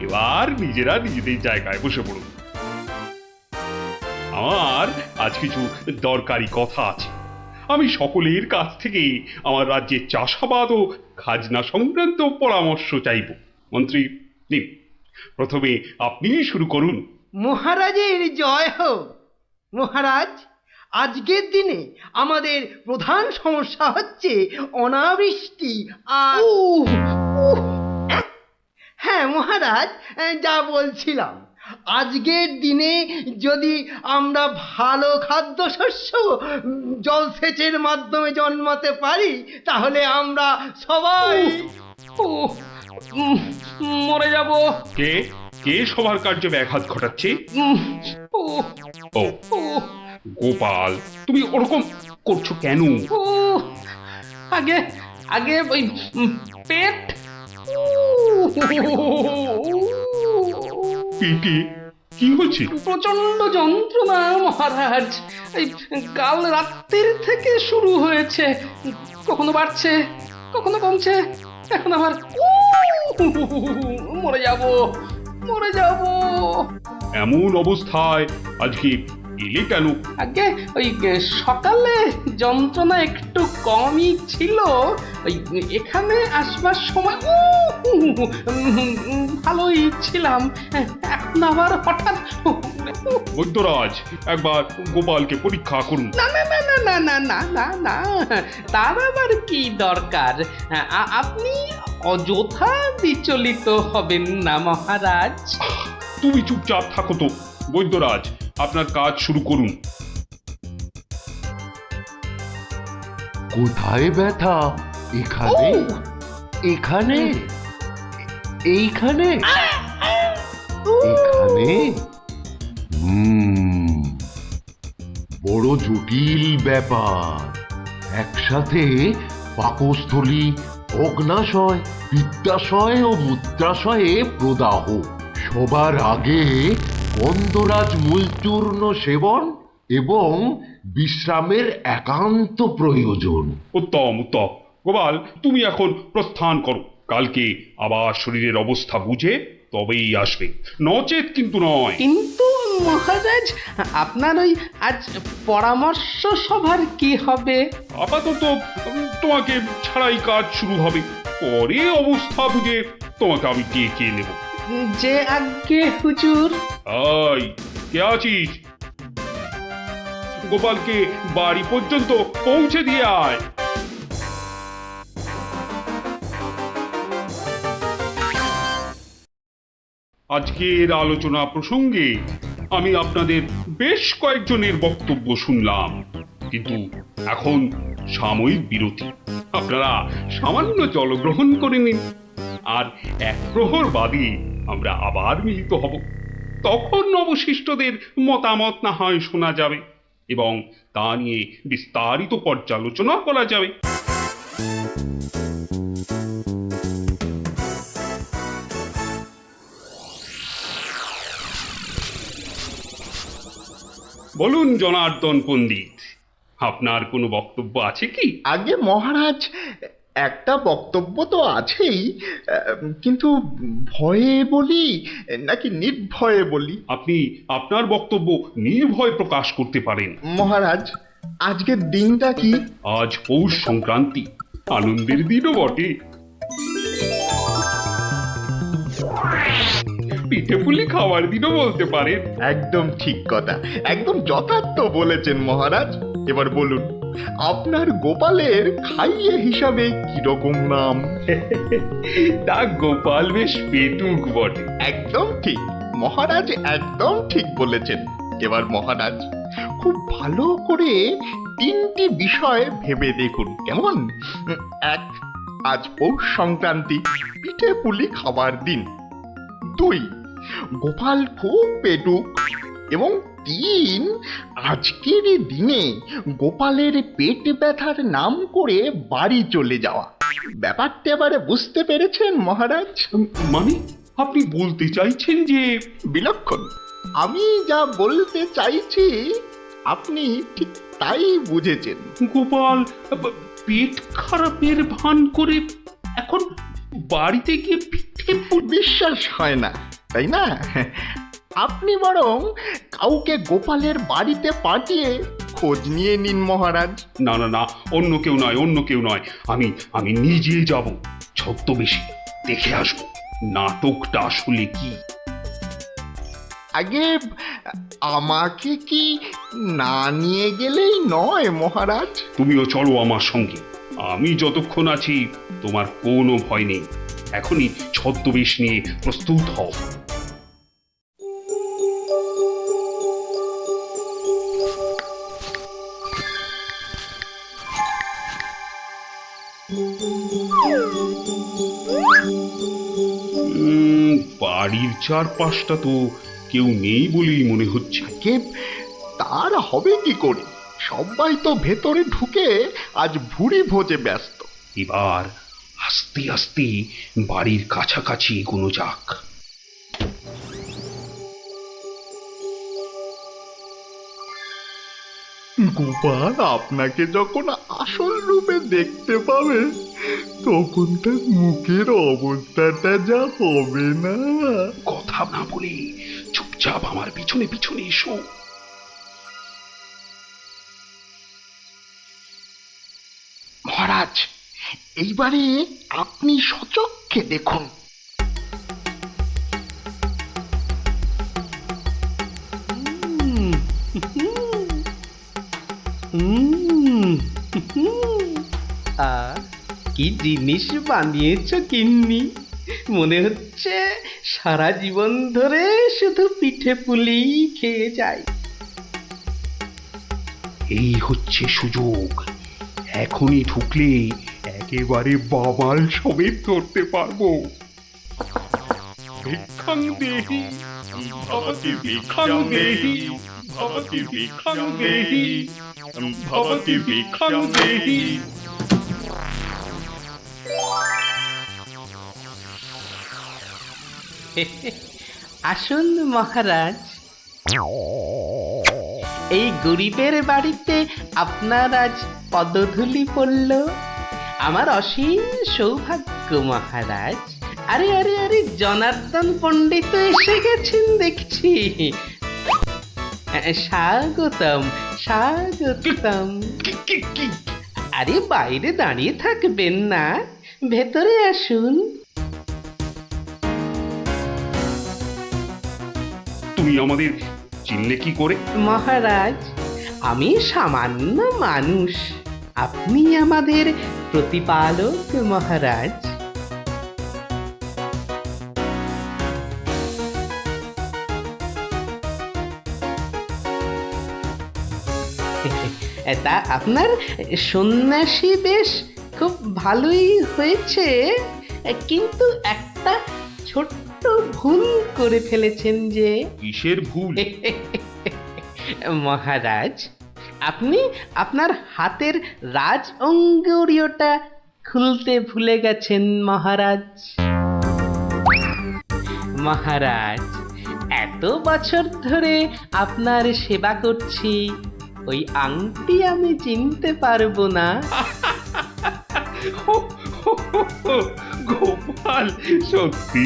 এবার নিজেরা নিজেদের জায়গায় বসে পড়ুন। আমার আজ কিছু দরকারি কথা আছে। আমি সকলের কাছ থেকে আমার রাজ্যের চাষাবাদ ও খাজনা সংক্রান্ত পরামর্শ চাইব। মন্ত্রী নিন, প্রথমে আপনিই শুরু করুন। মহারাজের জয় হোক। মহারাজ, আজকের দিনে আমাদের প্রধান সমস্যা হচ্ছে অনাবৃষ্টি আর হ্যাঁ মহারাজ, যা বলছিলাম, আজকের দিনে যদি আমরা ভালো খাদ্যশস্য জলসেচের মাধ্যমে জন্মাতে পারি, তাহলে আমরা সবাই মরে যাব। কে কে সবার কার্যে ব্যাঘাত ঘটাচ্ছে? ও গোপাল, তুমি ওরকম করছো কেন? আগে আগে ওই পেট। পেটে কি হচ্ছে? প্রচন্ড যন্ত্রণা মহারাজ। এই কাল রাত্রির থেকে শুরু হয়েছে, কখনো বাড়ছে কখনো কমছে, এখন আবার মরে যাব মরে যাব। এমন অবস্থায় আজকে এলে কেন? আগে ওই সকালে যন্ত্রণা একটু কমই ছিল, ওই এখানে আসবার সময় ভালোই ছিলাম, এখন আবার হঠাৎ। বৈদ্যরাজ, একবার গোপালকে পরীক্ষা করুন। না না না না না না না না না, তার আবার কি দরকার? আপনি অযথা বিচলিত হবেন না মহারাজ। তুমি চুপচাপ থাকো তো। বৈদ্যরাজ, আপনার কাজ শুরু করুন। কোথায় ব্যথা? এখানে? এখানে? এইখানে? এখানে? বড় জটিল ব্যাপার। একসাথে পাকস্থলী, অগ্নাশয়, পিত্তাশয় ও মূত্রাশয়ে প্রদাহ। সবার আগে গন্ধরাজ মূলচূর্ণ সেবন এবং বিশ্রামের একান্ত প্রয়োজন। উত্তম উত্তম। গোপাল, তুমি এখন প্রস্থান করো। কালকে আবার শরীরের অবস্থা বুঝে তবেই আসবে, নচেত কিন্তু নয়। কিন্তু মহারাজ, আপনার ওই আজ পরামর্শ সভার কি হবে? আপাতত তোমাকে ছাড়াই কাজ শুরু হবে, পরে অবস্থা বুঝে তোমাকে আমি ডেকে নেব। যে আজ্ঞে হুজুর। আই, কে আছিস? গোপালকে বাড়ি পর্যন্ত পৌঁছে দিয়ে আয়। আজকের আলোচনা প্রসঙ্গে আমি আপনাদের বেশ কয়েকজনের বক্তব্য শুনলাম, কিন্তু এখন সাময়িক বিরতি। আপনারা সামান্য জলগ্রহণ করে নিন, আর এক প্রহর বাদে আমরা আবার মিলিত হব। তখন অবশিষ্টদের মতামত না হয় শোনা যাবে এবং তা নিয়ে বিস্তারিত পর্যালোচনা করা যাবে। বলুন জনার্দন পণ্ডিত, আপনার কোনো বক্তব্য আছে কি? আগে মহারাজ, একটা বক্তব্য তো আছেই, কিন্তু ভয়ে বলি নাকি নির্ভয়ে বলি? আপনি আপনার বক্তব্য নির্ভয় প্রকাশ করতে পারেন। মহারাজ, আজকের দিনটা কি? আজ পৌষ সংক্রান্তি, আনন্দের দিনও বটে। পিঠে পুলি খাওয়ার দিনও বলতে পারেন। একদম ঠিক কথা, একদম যথার্থ বলেছেন মহারাজ। এবার বলুন, আপনার গোপালের খাইয়ে হিসাবে কিরকম নাম? তা গোপাল বেশ পেটুক বটে। একদম ঠিক মহারাজ, একদম ঠিক বলেছেন। এবার মহারাজ, খুব ভালো করে তিনটি বিষয় ভেবে দেখুন, কেমন? এক, আজ পৌষ সংক্রান্তি, পিঠে পুলি খাবার দিন। দুই, গোপাল খুব পেটুক। এবং তিন, আজকের দিনে গোপালের পেট ব্যথার নাম করে বাড়ি চলে যাওয়া। ব্যাপারটা এবারে বুঝতে পেরেছেন মহারাজ? মানে আপনি বলতে চাইছেন যে? বিলক্ষণ, আমি যা বলতে চাইছি আপনি ঠিক তাই বুঝেছেন। গোপাল পেট খারাপের ভান করে এখন বাড়িতে গিয়ে পিঠে বিশ্বাস হয় না, তাই না? আপনি বরং কাউকে গোপালের বাড়িতে পাঠিয়ে খোঁজ নিয়ে নিন মহারাজ। না না না, অন্য কেউ নয়, অন্য কেউ নয়, আমি নিজে যাব, ছদ্মবেশে দেখে আসবো নাটকটা আসলে কি। আগে আমাকে কি না নিয়ে গেলেই নয় মহারাজ? তুমিও চলো আমার সঙ্গে, আমি যতক্ষণ আছি তোমার কোনো ভয় নেই। এখনই ছদ্মবেশ নিয়ে প্রস্তুত হও। বাড়ির চারপাশটা তো কেউ নেই বলেই মনে হচ্ছে। কে তার হবে কি করে? সবাই তো ভেতরে ঢুকে আজ ভুরি ভোজে ব্যস্ত। এবার আস্তে আস্তে বাড়ির কাছাকাছি এগোনো যাক। গোপাল আপনাকে যখন আসল রূপে দেখতে পাবে, তখন তার মুখের অবস্থাটা যা হবে না। কথা না বলে চুপচাপ আমার পিছনে পিছনে এসো। মহারাজ, এইবারে আপনি সচক্ষে দেখুন। কি জিনিস বানিয়েছ গিন্নি, মনে হচ্ছে সারা জীবন ধরে শুধু পিঠে পুলি খেয়ে যাই। এই হচ্ছে সুযোগ, এখনই ঢুকলে একেবারে বাবাল সমেত ধরতে পারবো। ভিক্ষাং দেহি ভবতি ভিক্ষাং দেহি ভবতি ভিক্ষাং দেহি ভবতি ভিক্ষাং দেহি। আসুন মহারাজ, এই গরিবের বাড়িতে আপনার আজ পদধূলি পড়ল, আমার অসীম সৌভাগ্য মহারাজ। আরে আরে আরে, জনার্দন পণ্ডিত এসে গেছেন দেখছি। স্বাগতম স্বাগতম। আরে বাইরে দাঁড়িয়ে থাকবেন না, ভেতরে আসুন। তুমি আমাদের চিনলে কি করে? মহারাজ, আমি সামান্য মানুষ, আপনি আমাদের প্রতিপালক মহারাজ। তা আপনার সন্ন্যাসী বেশ খুব ভালোই হয়েছে, কিন্তু একটা ছোট্ট ভুল করে ফেলেছেন। যে কিসের ভুল? মহারাজ, আপনি আপনার হাতের রাজ অঙ্গুরীয়টা খুলতে ভুলে গেছেন মহারাজ। মহারাজ, এত বছর ধরে আপনার সেবা করছি, ওই আংটি আমি চিনতে পারবো না? গোপাল, সত্যি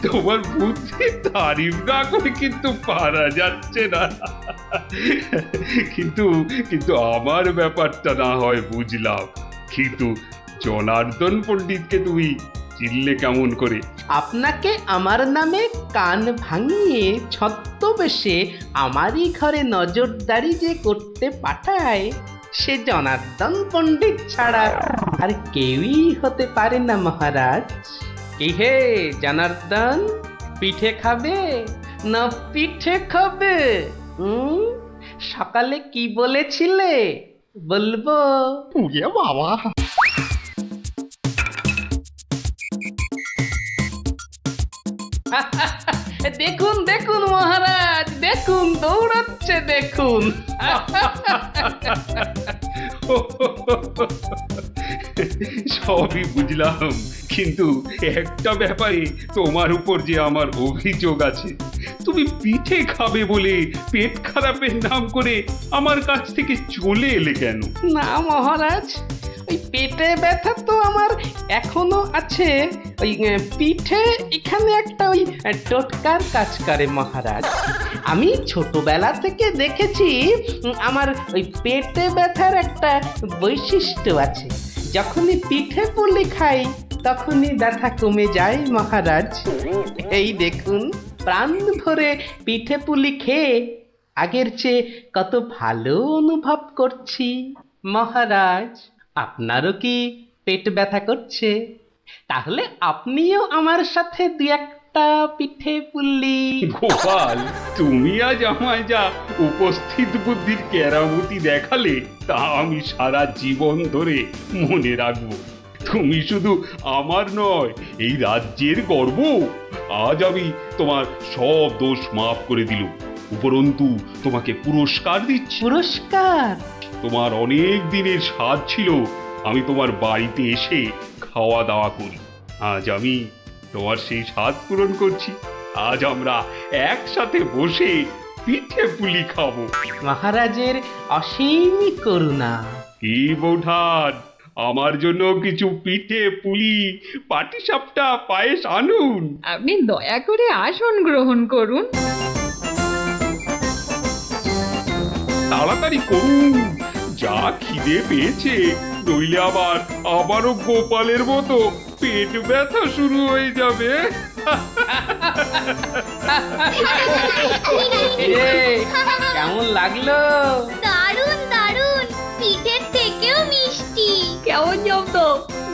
তোমার বুদ্ধি তারিফ না করে কিন্তু পারা যাচ্ছে না। কিন্তু কিন্তু আমার ব্যাপারটা না হয় বুঝলাম, কিন্তু জনার্দন পণ্ডিতকে তুমি চিনলে কেমন করে? আপনাকে আমার নামে কান ভাঙিয়ে ছদ্মবেশে আমারই ঘরে নজরদারি যে করতে পাঠায়, সে জনার্দন পণ্ডিত ছাড়া আর কেউই হতে পারে না মহারাজ। কি হে জনার্দন, পিঠে খাবে না পিঠে খাবে? সকালে কি বলেছিলে বলবো? পুড়িয়ে বাবা! দেখুন দেখুন মহারাজ, দেখুন দৌড়াচ্ছে দেখুন। সবই বুঝলাম, কিন্তু একটা ব্যাপারে তোমার উপর যে আমার অভিযোগ আছে। তুমি পিঠে খাবে বলে পেট খারাপের নাম করে আমার কাছ থেকে চলে এলে কেন? না মহারাজ, ওই পেটে ব্যথা তো আমার এখনো আছে। ওই পিঠে এখানে একটা ওই টোটকার কাজ করে মহারাজ। আমি ছোটবেলা থেকে দেখেছি আমার ওই পেটে ব্যথার একটা বৈশিষ্ট্য আছে। যখনই পিঠে পুলি খাই তখনই ব্যথা কমে যায় মহারাজ। এই দেখুন, প্রাণ ভরে পিঠে পুলি খেয়ে আগের চেয়ে কত ভালো অনুভব করছি মহারাজ। আপনারও কি পেট ব্যথা করছে? তাহলে আপনিও আমার সাথে দু একটা পিঠে পুলি। গোপাল, তুমি আজ আমায় যা উপস্থিত বুদ্ধির কেরামতি দেখালে তা আমি সারা জীবন ধরে মনে রাখবো। তুমি শুধু আমার নয়, এই রাজ্যের গর্ব। আজ আমি তোমার সব দোষ মাফ করে দিলুম, উপরন্তু তোমাকে পুরস্কার দিচ্ছি। পুরস্কার? তোমার অনেক দিনের স্বাদ ছিল আমি তোমার বাড়িতে এসে খাওয়া দাওয়া করি। আজ আমি তোমার সেই স্বাদ পূরণ করছি। আজ আমরা একসাথে বসে পিঠে পুলি খাবো। মহারাজের অসীম করুণা। কি বৌঠান, আমার জন্য কিছু পিঠে পুলি পাটিসাপটা পায়েস আনুন। আপনি দয়া করে আসন গ্রহণ করুন। তাড়াতাড়ি করুন, যা খিদে পেয়েছে, নইলে আবারও গোপালের মতো পেট ব্যথা শুরু হয়ে যাবে। কেমন লাগলো? দারুণ দারুণ, পিঠের থেকেও মিষ্টি। কেমন জব্দ?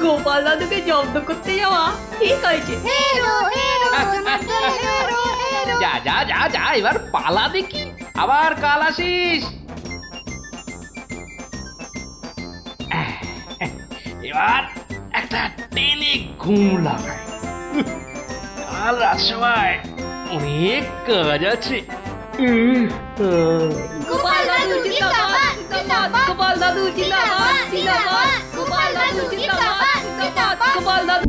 গোপাল দাদুকে জব্দ করতে যাওয়া ঠিক হয়েছে। যা যা যা যা, এবার পালা দেখি, আবার কাল আসিস। এবার একটা টেনে ঘুম লাগায়। কাল রাজসভায় অনেক কাজ আছে। গোপাল দাদু জিন্দাবাদ, জিন্দাবাদ। গোপাল দাদু জিন্দাবাদ, জিন্দাবাদ। গোপাল দাদু জিন্দাবাদ, জিন্দাবাদ। গোপাল দাদু।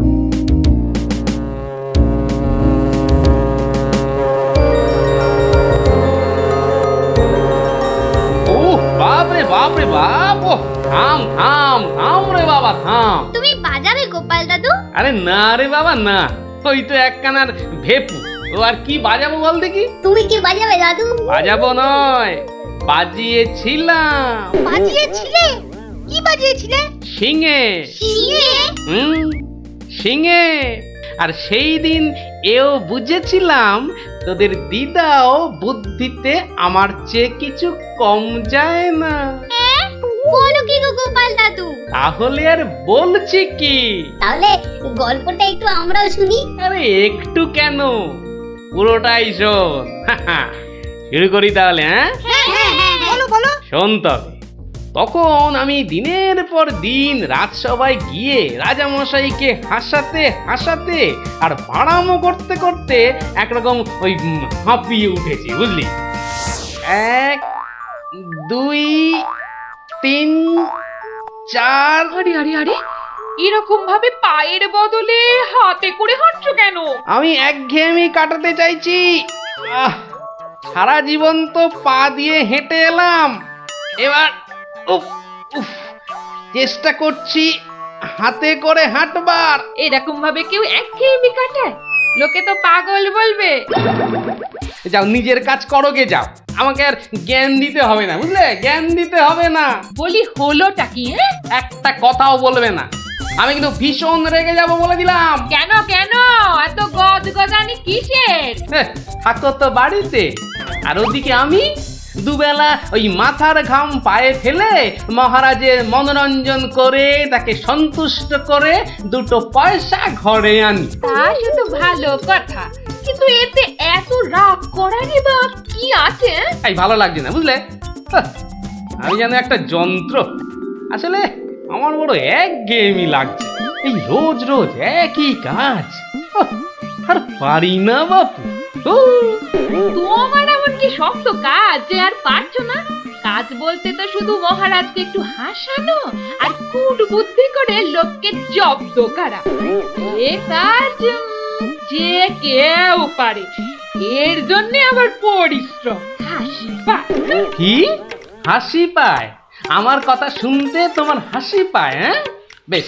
ও বাপ রে বাপ রে বাপ! ও থাম থাম থাম রে বাবা, থাম। তুমি বাজাবে গোপাল দাদু? আরে না রে বাবা না, ওই তো একখানার ভেপু। ও আর কি বাজাবো বল দেখি? তুমি কি বাজাবে দাদু? বাজাবো নয়, বাজিয়েছিলাম। বাজিয়েছিলে? কি বাজিয়েছিলে? শিঙে। শিঙে? শিঙে। আর সেই দিন এও বুঝেছিলাম তোদের দিদাও বুদ্ধিতে আমার চেয়ে কিছু কম যায় না। বলো কি গো গোপাল দাদু? তাহলে আর বলছি কি, তাহলে গল্পটা একটু আমরাও শুনি। আরে একটু কেন, পুরোটাই শোন। শুরু করি তাহলে। হ্যাঁ, বলো বলো। শোন তবে। তখন আমি দিনের পর দিন রাজসভায় গিয়ে রাজামশাইকে হাসাতে হাসাতে আর বাড়ামো করতে করতে একরকম ওই হাঁপিয়ে উঠেছি, বুঝলি? 1 2 3 4। আরে আরে আরে, এরকম ভাবে পায়ের বদলে হাতে করে হাঁটছো কেন? আমি একঘেয়েমি কাটাতে চাইছি। সারা জীবন তো পা দিয়ে হেঁটে এলাম, এবার উফ উফ চেষ্টা করছি হাতে করে হাঁটবার। এরকম ভাবে কেউ একঘেয়েমি কাটায়? লোকে তো পাগল বলবে। যাও নিজের কাজ করো গে, যাও, আমাকে আর জ্ঞান দিতে হবে না, বুঝলে? জ্ঞান দিতে হবে না, বলি হলোটা কি? একটা কথাও বলবে না, আমি কিন্তু ভীষণ রেগে যাব বলে দিলাম। কেন কেন এত গজগজানি কিসের? থাকো তো বাড়িতে, আর ওদিকে আমি দুবেলা ওই মাথার ঘাম পায়ে ফেলে মহারাজের মনোরঞ্জন করে তাকে সন্তুষ্ট করে দুটো পয়সা ঘরে আনি। তা সে তো ভালো কথা, কিন্তু এতে এত রাগ করারই বা কি আছে? এই ভালো লাগছে না, বুঝলে? আমি যেন একটা যন্ত্র। আসলে আমার বড় একঘেয়েমি লাগছে, এই রোজ রোজ একই কাজ। আর পারি না বাপু। তোমার এমন কি শক্ত কাজ যে আর পারছো না? কাজ বলতে তো শুধু মহারাজকে একটু হাসানো আর কুট বুদ্ধি করে লোককে জব্দ করা। এ কাজ যে কেউ পারে, এর জন্য আবার পরিশ্রম। হাসি পায়। কি হাসি পায়? আমার কথা শুনতে তোমার হাসি পায়? হ্যাঁ, বেশ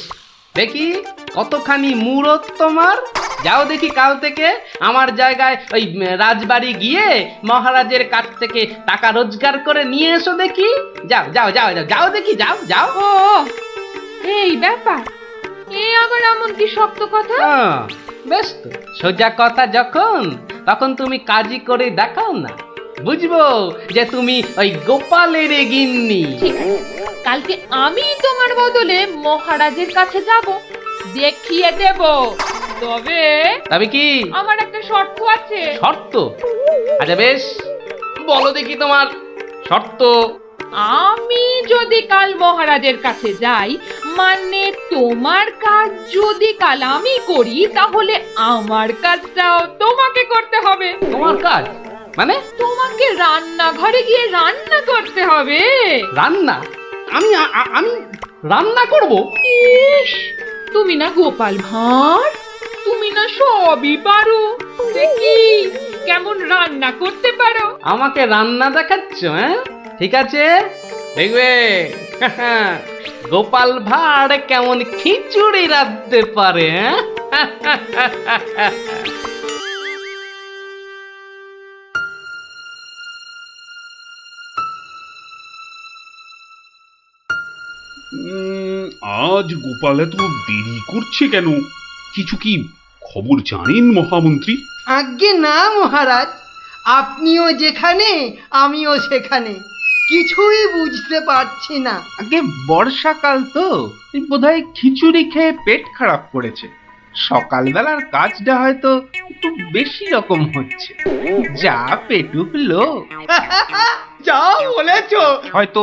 দেখি কতখানি মুরত তোমার। যাও দেখি কাল থেকে আমার জায়গায় ওই রাজবাড়ি গিয়ে মহারাজের কাছ থেকে টাকা রোজগার করে নিয়ে এসো দেখি। যাও যাও যাও যাও যাও দেখি, যাও যাও। ও এই ব্যাপার, এ আবার এমন কি শক্ত কথা? বেশ তো, সোজা কথা যখন তখন তুমি কাজই করে দেখাও না, বুঝবো যে তুমি ওই গোপালের গিন্নি। ঠিক আছে, কালকে আমি তোমার বদলে মহারাজের কাছে যাব, দেখিয়ে দেব। তবে কি আমার একটা শর্ত আছে। শর্ত? আচ্ছা বেশ, বলো দেখি তোমার শর্ত। আমি যদি কাল মহারাজের কাছে যাই, মানে তোমার কাজ যদি কাল আমি করি, তাহলে আমার কাজটাও তোমাকে করতে হবে। তোমার কাজ মানে? তোমাকে রান্নাঘরে গিয়ে রান্না করতে হবে। রান্না? আমি আমি রান্না করব? ইস, তুমি না গোপাল ভাঁড়, তুমি না সবই পারো। দেখি কেমন রান্না করতে পারো। আমাকে রান্না দেখাচ্ছ? হ্যাঁ, ঠিক আছে, দেখবে গোপাল ভাঁড় কেমন খিচুড়ি রাঁধতে পারে। হ্যাঁ, আজ গোপাল এত দেরি করছে কেন? কিছু কি খবর জানেন মহামন্ত্রী? আজ্ঞে না মহারাজ, আপনিও যেখানে আমিও সেখানে, কিছুই বুঝতে পারছি না। আগে বর্ষাকাল তো, বোধহয় খিচুড়ি খেয়ে পেট খারাপ করেছে। সকালবেলার কাজটা হয়তো একটু বেশি রকম হচ্ছে, যা পেটুক লোক। যা বলেছো। হয়তো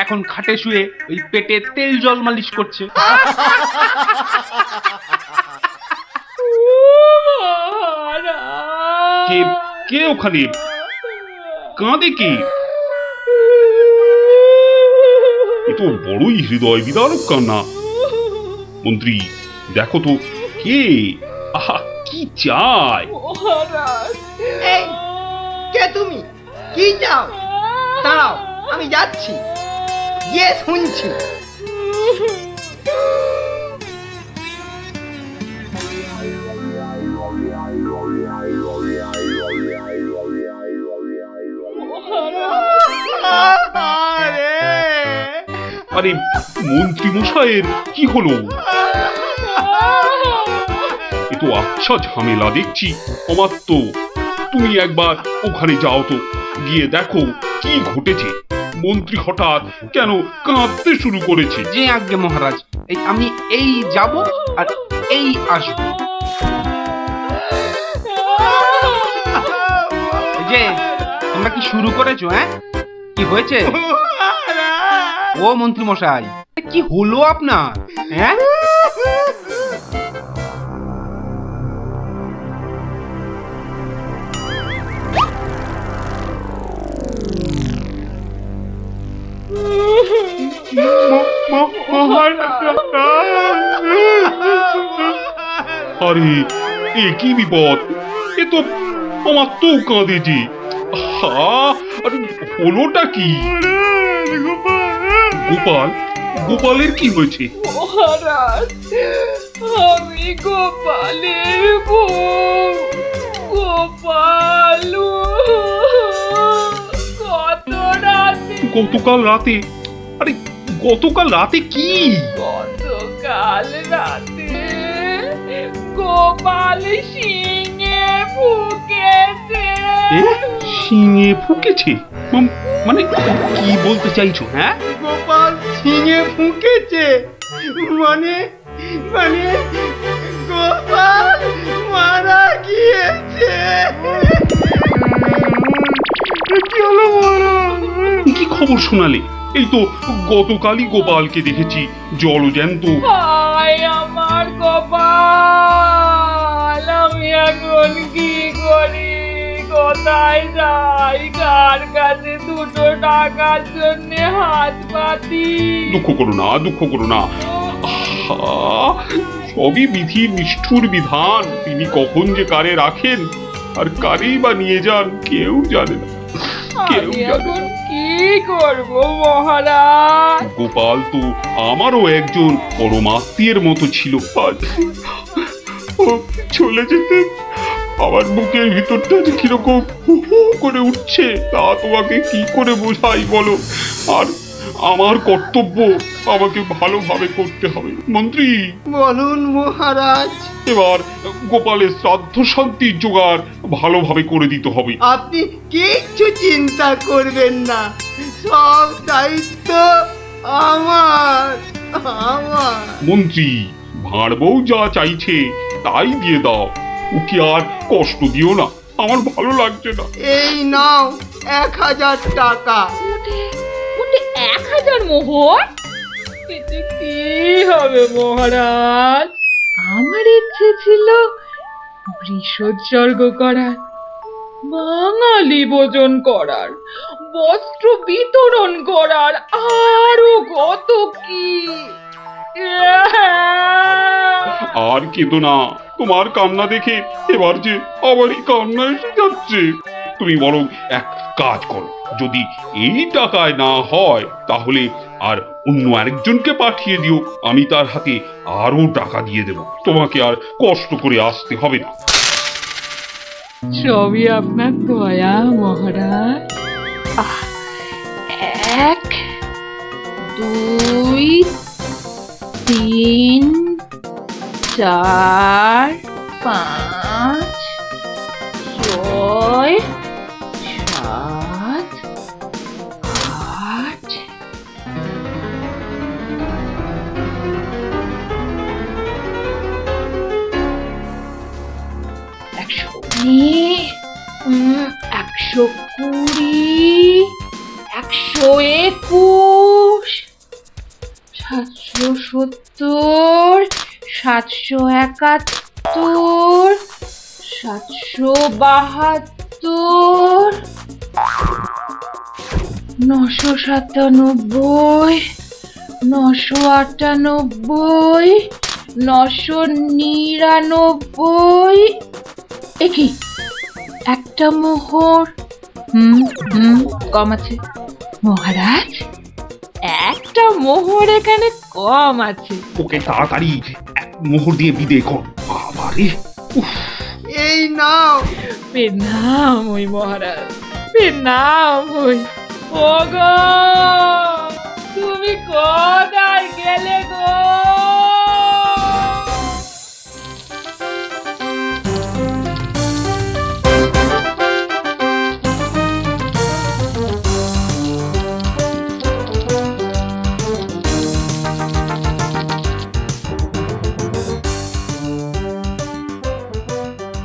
এখন খাটে শুয়ে ওই পেটে তেল জল মালিশ করছে। কে কে ওখানে কাঁদে? কে? এ তো বড়ই হৃদয় বিদারক কান্না। মন্ত্রী দেখো তো কে? আহা, কি চায়? এই, কে তুমি? কি চাও? দাঁড়াও, আমি যাচ্ছি, গিয়ে শুনছি। আরে মন্ত্রী মশাইয়ের কি হলো? এ তো আচ্ছা ঝামেলা দেখছি। অমাত্য, তুমি একবার ওখানে যাও তো, গিয়ে দেখো কি ঘটেছে। মন্ত্রী হঠাৎ কেন কাঁদতে শুরু করেছে? যে আজ্ঞে মহারাজ, এই আমি এই যাব আর এই আসব। যে তোমরা কি শুরু করেছো? হ্যাঁ, কি হয়েছে? ও মন্ত্রী মশাই, কি হলো আপনার? হ্যাঁ, আরে এ কি বিপদ! এ তো অমাত্য কাঁদে যে। আরে হলোটা কি? গোপাল, গোপালের কি হয়েছে? মহারাজ, আমি গোপালের বউ। গোপাল কত রাতে, গতকাল রাতে? আরে গতকাল রাতে কি? গতকাল রাতে গোপাল শিঙে ফুকেছে। এ, শিঙে ফুকেছে? মানে কি বলতে চাইছো? হ্যাঁ, গোপাল ঝিঙে ফুঁকেছে মানে মানে গোপাল মারা গিয়েছে। কি হলো মহারাজ? কি খবর শোনালে? এই তো গতকালই গোপালকে দেখেছি জলজ্যান্ত। হায় আমার গোপাল, আমি এখন কি করি? কোথায় যাই? কার কাছে দুটো টাকার জন্য হাত পাতি? দুঃখ করো না, দুঃখ করো না। আহা, সবই বিধির নিষ্ঠুর বিধান। তিনি কখন যে কারে রাখেন আর কারেই বা নিয়ে যান কেউ জানে না, কেউ আমি জানে এখন না। কি করব মহারাজ? গোপাল তো আমারও একজন পরমাত্মীয়ের মতো ছিল। আজ ও চলে যেতে আমার বুকের ভিতরটা যে কিরকম হু হু করে উঠছে তা তোমাকে কি করে বোঝাই বলো। আর আমার কর্তব্য আমাকে ভালোভাবে করতে হবে। মন্ত্রী, বলুন মহারাজ। এবার গোপালের শ্রাদ্ধ শান্তির জোগাড় ভালোভাবে করে দিতে হবে। আপনি কিচ্ছু চিন্তা করবেন না, সব দায়িত্ব আমার আমার। মন্ত্রী, ভাঁড় বউ যা চাইছে তাই দিয়ে দাও, ওকে আর কষ্ট দিও না, আমার ভালো লাগছে না। এই নাও 1000 টাকা। ওটা 1000 মোহর? এতে কি হবে মহারাজ? আমার ইচ্ছে ছিল বৃষোৎসর্গ করার, বাঙালি ভোজন করার, বস্ত্র বিতরণ করার, আরো কত কি। আর কেঁদো না, তোমার কান্না দেখে এবার যে আমারই কান্না এসে যাচ্ছে। তুমি বরং এক কাজ করো, যদি এই টাকায় না হয় তাহলে আর অন্য আরেকজনকে পাঠিয়ে দিও, আমি তার হাতে আরো টাকা দিয়ে দেব, তোমাকে আর কষ্ট করে আসতে হবে না। সবই আপনার দয়া মহারাজ। 1 2 3 4 5 6 7 8 119 120 121 770 771 772 997 998 999। একই একটা মোহর কম আছে মহারাজ, একটা মোহর এখানে কম আছে। ওকে তাড়াতাড়ি এক মোহর দিয়ে বিদে কর। বাবারে, এই নাও। প্রণাম ওই মহারাজ, প্রণাম ওই। ওগো, তুমি কোথায় গেলে গো?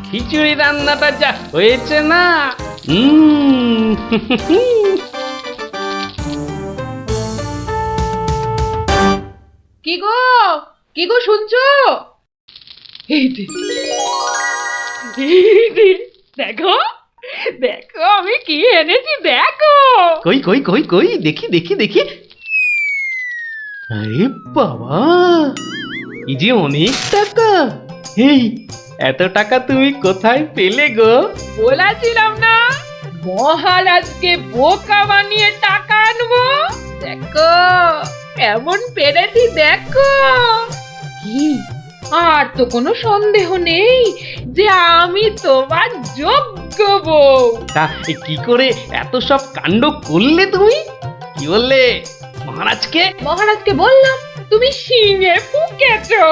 খিচুড়ি রান্নাটা যা হয়েছে না, কি গো, কি গো শুনছো? এই যে, দেখো দেখো আমি কি এনেছি, দেখো। কই কই কই কই দেখি দেখি দেখি। আরে বাবা, এই যে অনেক টাকা। এই এত টাকা তুমি কোথায় পেলে গো? বলেছিলাম না মহারাজকে বোকা বানিয়ে টাকা আনবো। দেখো কেমন পেরেছি দেখো। কি আর তো কোনো সন্দেহ নেই যে আমি তোমার যোগ্য বউ। তা কি করে এত সব কাণ্ড করলে তুমি? কি বললে মহারাজকে? মহারাজকে বললাম তুমি শিঙে ফুকেছো।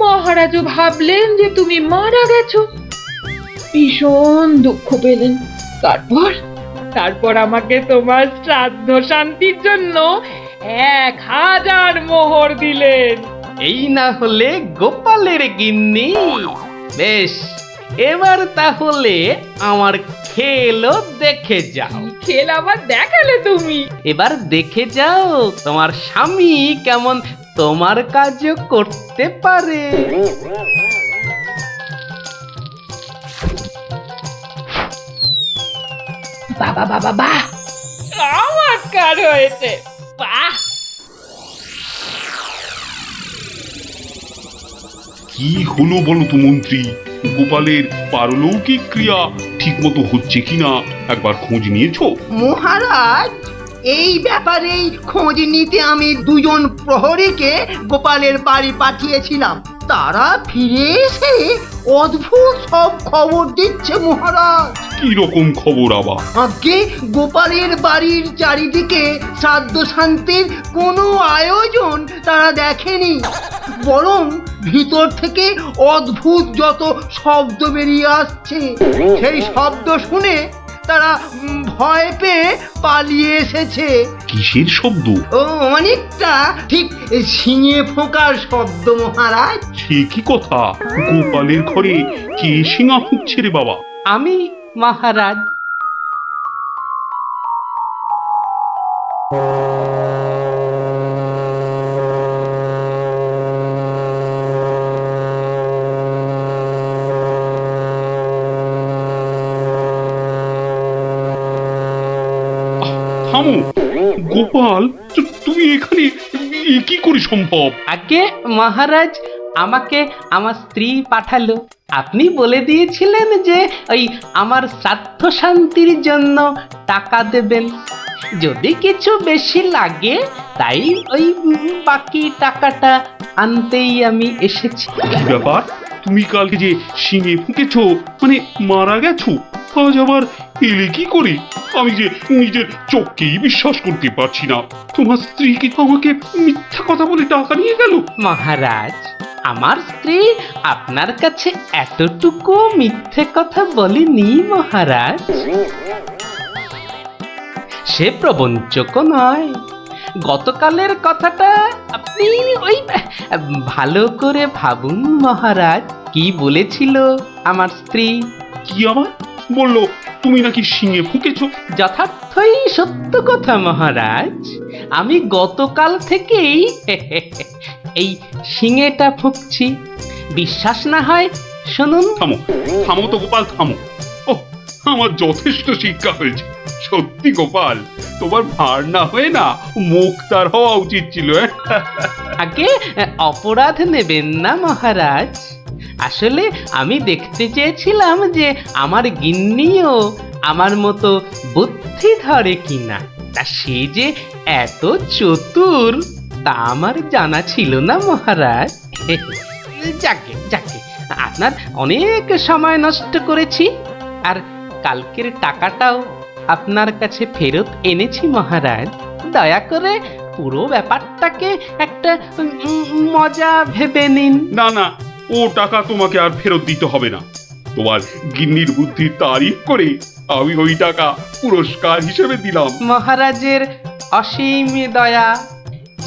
মহারাজও ভাবলেন যে তুমি মারা গেছো, ভীষণ দুঃখ পেলেন। তারপর আমাকে তোমার শ্রাদ্ধ শান্তির জন্য 1000 মোহর দিলেন। এই না হলে গোপালের গিন্নি। বেশ, এবার তাহলে আমার খেলও দেখে যাও। খেল আবার দেখালে তুমি? এবার দেখে যাও তোমার স্বামী কেমন তোমার কাজও করতে পারে। বাবা বাবা বাহ, চমৎকার হয়েছে। বাহ, কি হলো বলো তো মন্ত্রী? গোপালের পারলৌকিক ক্রিয়া ঠিকমতো হচ্ছে কিনা একবার খোঁজ নিয়েছো? মহারাজ, এই ব্যাপারেই খোঁজ নিতে আমি 2 প্রহরীকে গোপালের বাড়ি পাঠিয়েছিলাম। তারা ফিরে এসে অদ্ভুত সব খবর দিচ্ছে মহারাজ। কি রকম খবর আবার? আগে গোপালের বাড়ির চারিদিকে শ্রাদ্ধ শান্তির কোনো আয়োজন তারা দেখেনি, বরং ভিতর থেকে অদ্ভুত যত শব্দ বেরিয়ে আসছে, সেই শব্দ শুনে তারা ভয় পেয়ে পালিয়ে এসেছে। কিসের শব্দ? ও অনেকটা ঠিক শিঙে ফোঁকার শব্দ মহারাজ। সে কি কথা? গোপালের ঘরে কে শিঙা ফুঁকছে রে বাবা? আমি মহারাজ। থামো গোপাল, তুমি এখানে কি করে সম্ভব? আগে মহারাজ আমাকে আমার স্ত্রী পাঠালো। আপনি বলে দিয়েছিলেন যে ওই আমার শ্রাদ্ধ শান্তির জন্য টাকা দেবেন, যদি কিছু বেশি লাগে তাই ওই বাকি টাকাটা আনতেই আমি এসেছি। কি ব্যাপার? তুমি কালকে যে শিঙে ফুঁকেছো, মানে মারা গেছো, আজ আবার এলে কি করে? আমি যে নিজের চোখকেই বিশ্বাস করতে পারছি না। তোমার স্ত্রী কি আমাকে মিথ্যা কথা বলে টাকা নিয়ে গেল? মহারাজ, আমার স্ত্রী আপনার কাছে এতটুকু মিথ্যে কথা বলেনি মহারাজ। সে প্রবঞ্চক নয়। গতকালের কথাটা আপনি ওই ভালো করে ভাবুন মহারাজ। কি বলেছিল আমার স্ত্রী? কি আবার বললো? তুমি নাকি শিঙে ফুঁকেছো? যথার্থই সত্য কথা মহারাজ। আমি গতকাল থেকেই এই শিঙেটা ফুঁকছি। বিশ্বাস না হয় শুনুন। থামো থামো তো গোপাল, থামো। ও, আমার যথেষ্ট শিক্ষা হয়েছে। সত্যি গোপাল, তোমার ভার না হয়ে না মুখ তার হওয়া উচিত ছিল। আগে অপরাধ নেবেন না মহারাজ। আসলে আমি দেখতে চেয়েছিলাম যে আমার গিন্নিও আমার মতো বুদ্ধি ধরে কিনা। তা সে যে এত চতুর তা আমার জানা ছিল না মহারাজ। যাকে যাকে, আপনার অনেক সময় নষ্ট করেছি, আর কালকের টাকাটাও আপনার কাছে ফেরত এনেছি মহারাজ। দয়া করে পুরো ব্যাপারটাকে একটা মজা ভেবে নিন। না না, ও টাকা তোমাকে আর ফেরত দিতে হবে না। তোমার গিন্নির বুদ্ধির তারিফ করে আমি ওই টাকা পুরস্কার হিসেবে দিলাম। মহারাজের অসীম দয়া।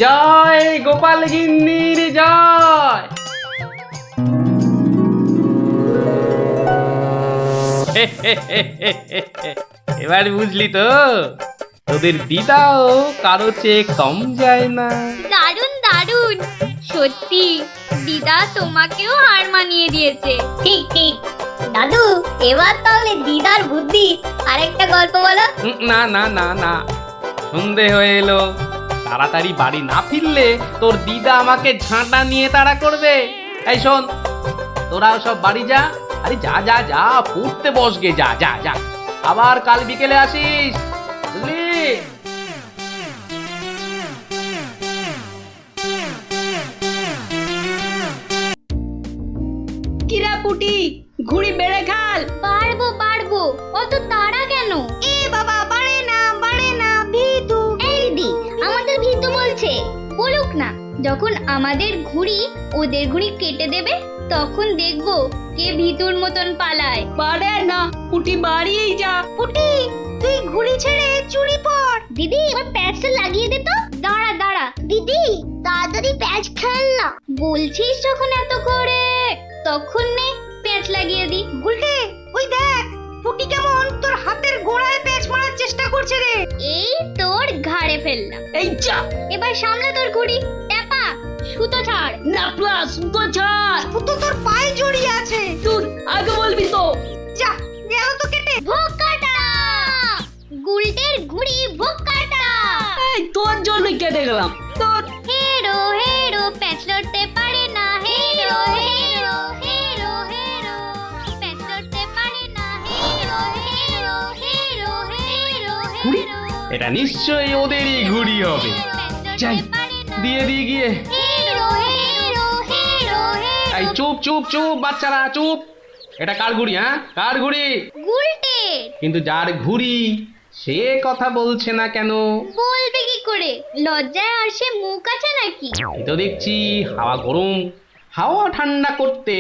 জয় গোপাল গিন্নির জয়। এবার বুঝলি তো, তোদের দিদাও কারো চেয়ে কম যায় না। দারুণ দারুণ, সত্যি দিদা তোমাকেও হার মানিয়ে দিয়েছে। ঠিক ঠিক দাদু, এবার তাহলে দিদার বুদ্ধি আরেকটা গল্প বলো। না না না না, সন্ধে হয়ে এলো। তাড়াতাড়ি বাড়ি না ফিরলে তোর দিদা আমাকে ঝাঁটা নিয়ে তাড়া করবে। এই শোন, তোরাও সব বাড়ি যা। আরে যা যা যা, পড়তে বসগে, যা যা যা। আবার কাল বিকেলে আসিস, বুঝলি? কিরা পুটি, ঘুড়ি বেড়ে খাল। পারবো পারবো, অত তাড়া কেন? এ বাবা, বাড়ে না ভিতু। এই দিদি, আমাদের ভিতু বলছে। বলুক না, যখন আমাদের ঘুড়ি ওদের ঘুড়ি কেটে দেবে তখন দেখবো কে ভিতুর মতন পালায়। পারে না, পুটি বাড়িয়েই যা। পুটি, তুই ঘুড়ি ছেড়ে চুরি পর। দিদি, এবার প্যাচটা লাগিয়ে দে তো। দাঁড়া দাঁড়া দিদি, তাড়াতাড়ি প্যাচ খেল না। বলছিস যখন এত করে, তখন নে প্যাচ লাগিয়ে দি। গুলটে, ওই দেখ পুটি কেমন তোর হাতের গোড়ায় প্যাচ মারার চেষ্টা করছে রে। এই তোর ঘাড়ে ফেললাম। এই যা, এবার সামলা তোর ঘুড়ি। ট্যাপা, সুতো ছাড়। না প্লাস সুতো ছাড়। সুতো তোর পায়ে জড়িয়ে আছে। তুই আগে বলবি তো। যা, গেল তো কেটে। ভোগ কাটা, গুলটের ঘুড়ি ভোগ কাটা। এই তোর জন্যই কেটে গেলাম। তোর হেরো হেরো, প্যাচ লড়তে পারে না। হেরো হেরো হেরো হেরো, প্যাচ লড়তে পারে না। হেরো হেরো হেরো হেরো ঘুড়ি? হেরো, এটা নিশ্চয়ই ওদেরই ঘুড়ি হবে। যাই, দিয়ে দিয়ে গিয়ে। হেরো হেরো হেরো হেরো। এই চুপ চুপ চুপ বাচ্চারা, চুপ। এটা কার ঘুড়ি? হ্যাঁ, কার ঘুড়ি? গুলটে। কিন্তু যার ঘুড়ি সে কথা বলছে না কেন? বলবে কি করে? লজ্জায় আর সে মুখ আছে নাকি? এই তো দেখছি হাওয়া গরম, হাওয়া ঠান্ডা করতে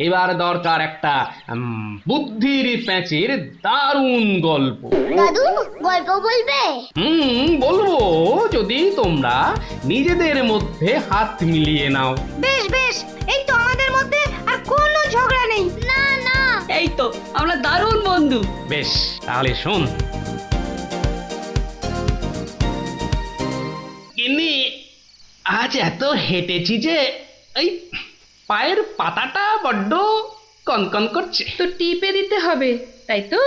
এবার দরকার একটা বুদ্ধির প্যাঁচের দারুণ গল্প। দাদু, গল্প বলবে? বলবো, যদি তোমরা নিজেদের মধ্যে হাত মিলিয়ে নাও। বেশ বেশ, এই তো আমাদের মধ্যে আর কোনো ঝগড়া নেই। না না, এই তো আমরা দারুণ বন্ধু। বেশ, তাহলে শোন। গিন্নি, আজ এত হেঁটেছি যে এই পায়ের পাতাটা বড্ড কনকন করছে। তো টিপে দিতে হবে, তাই তো?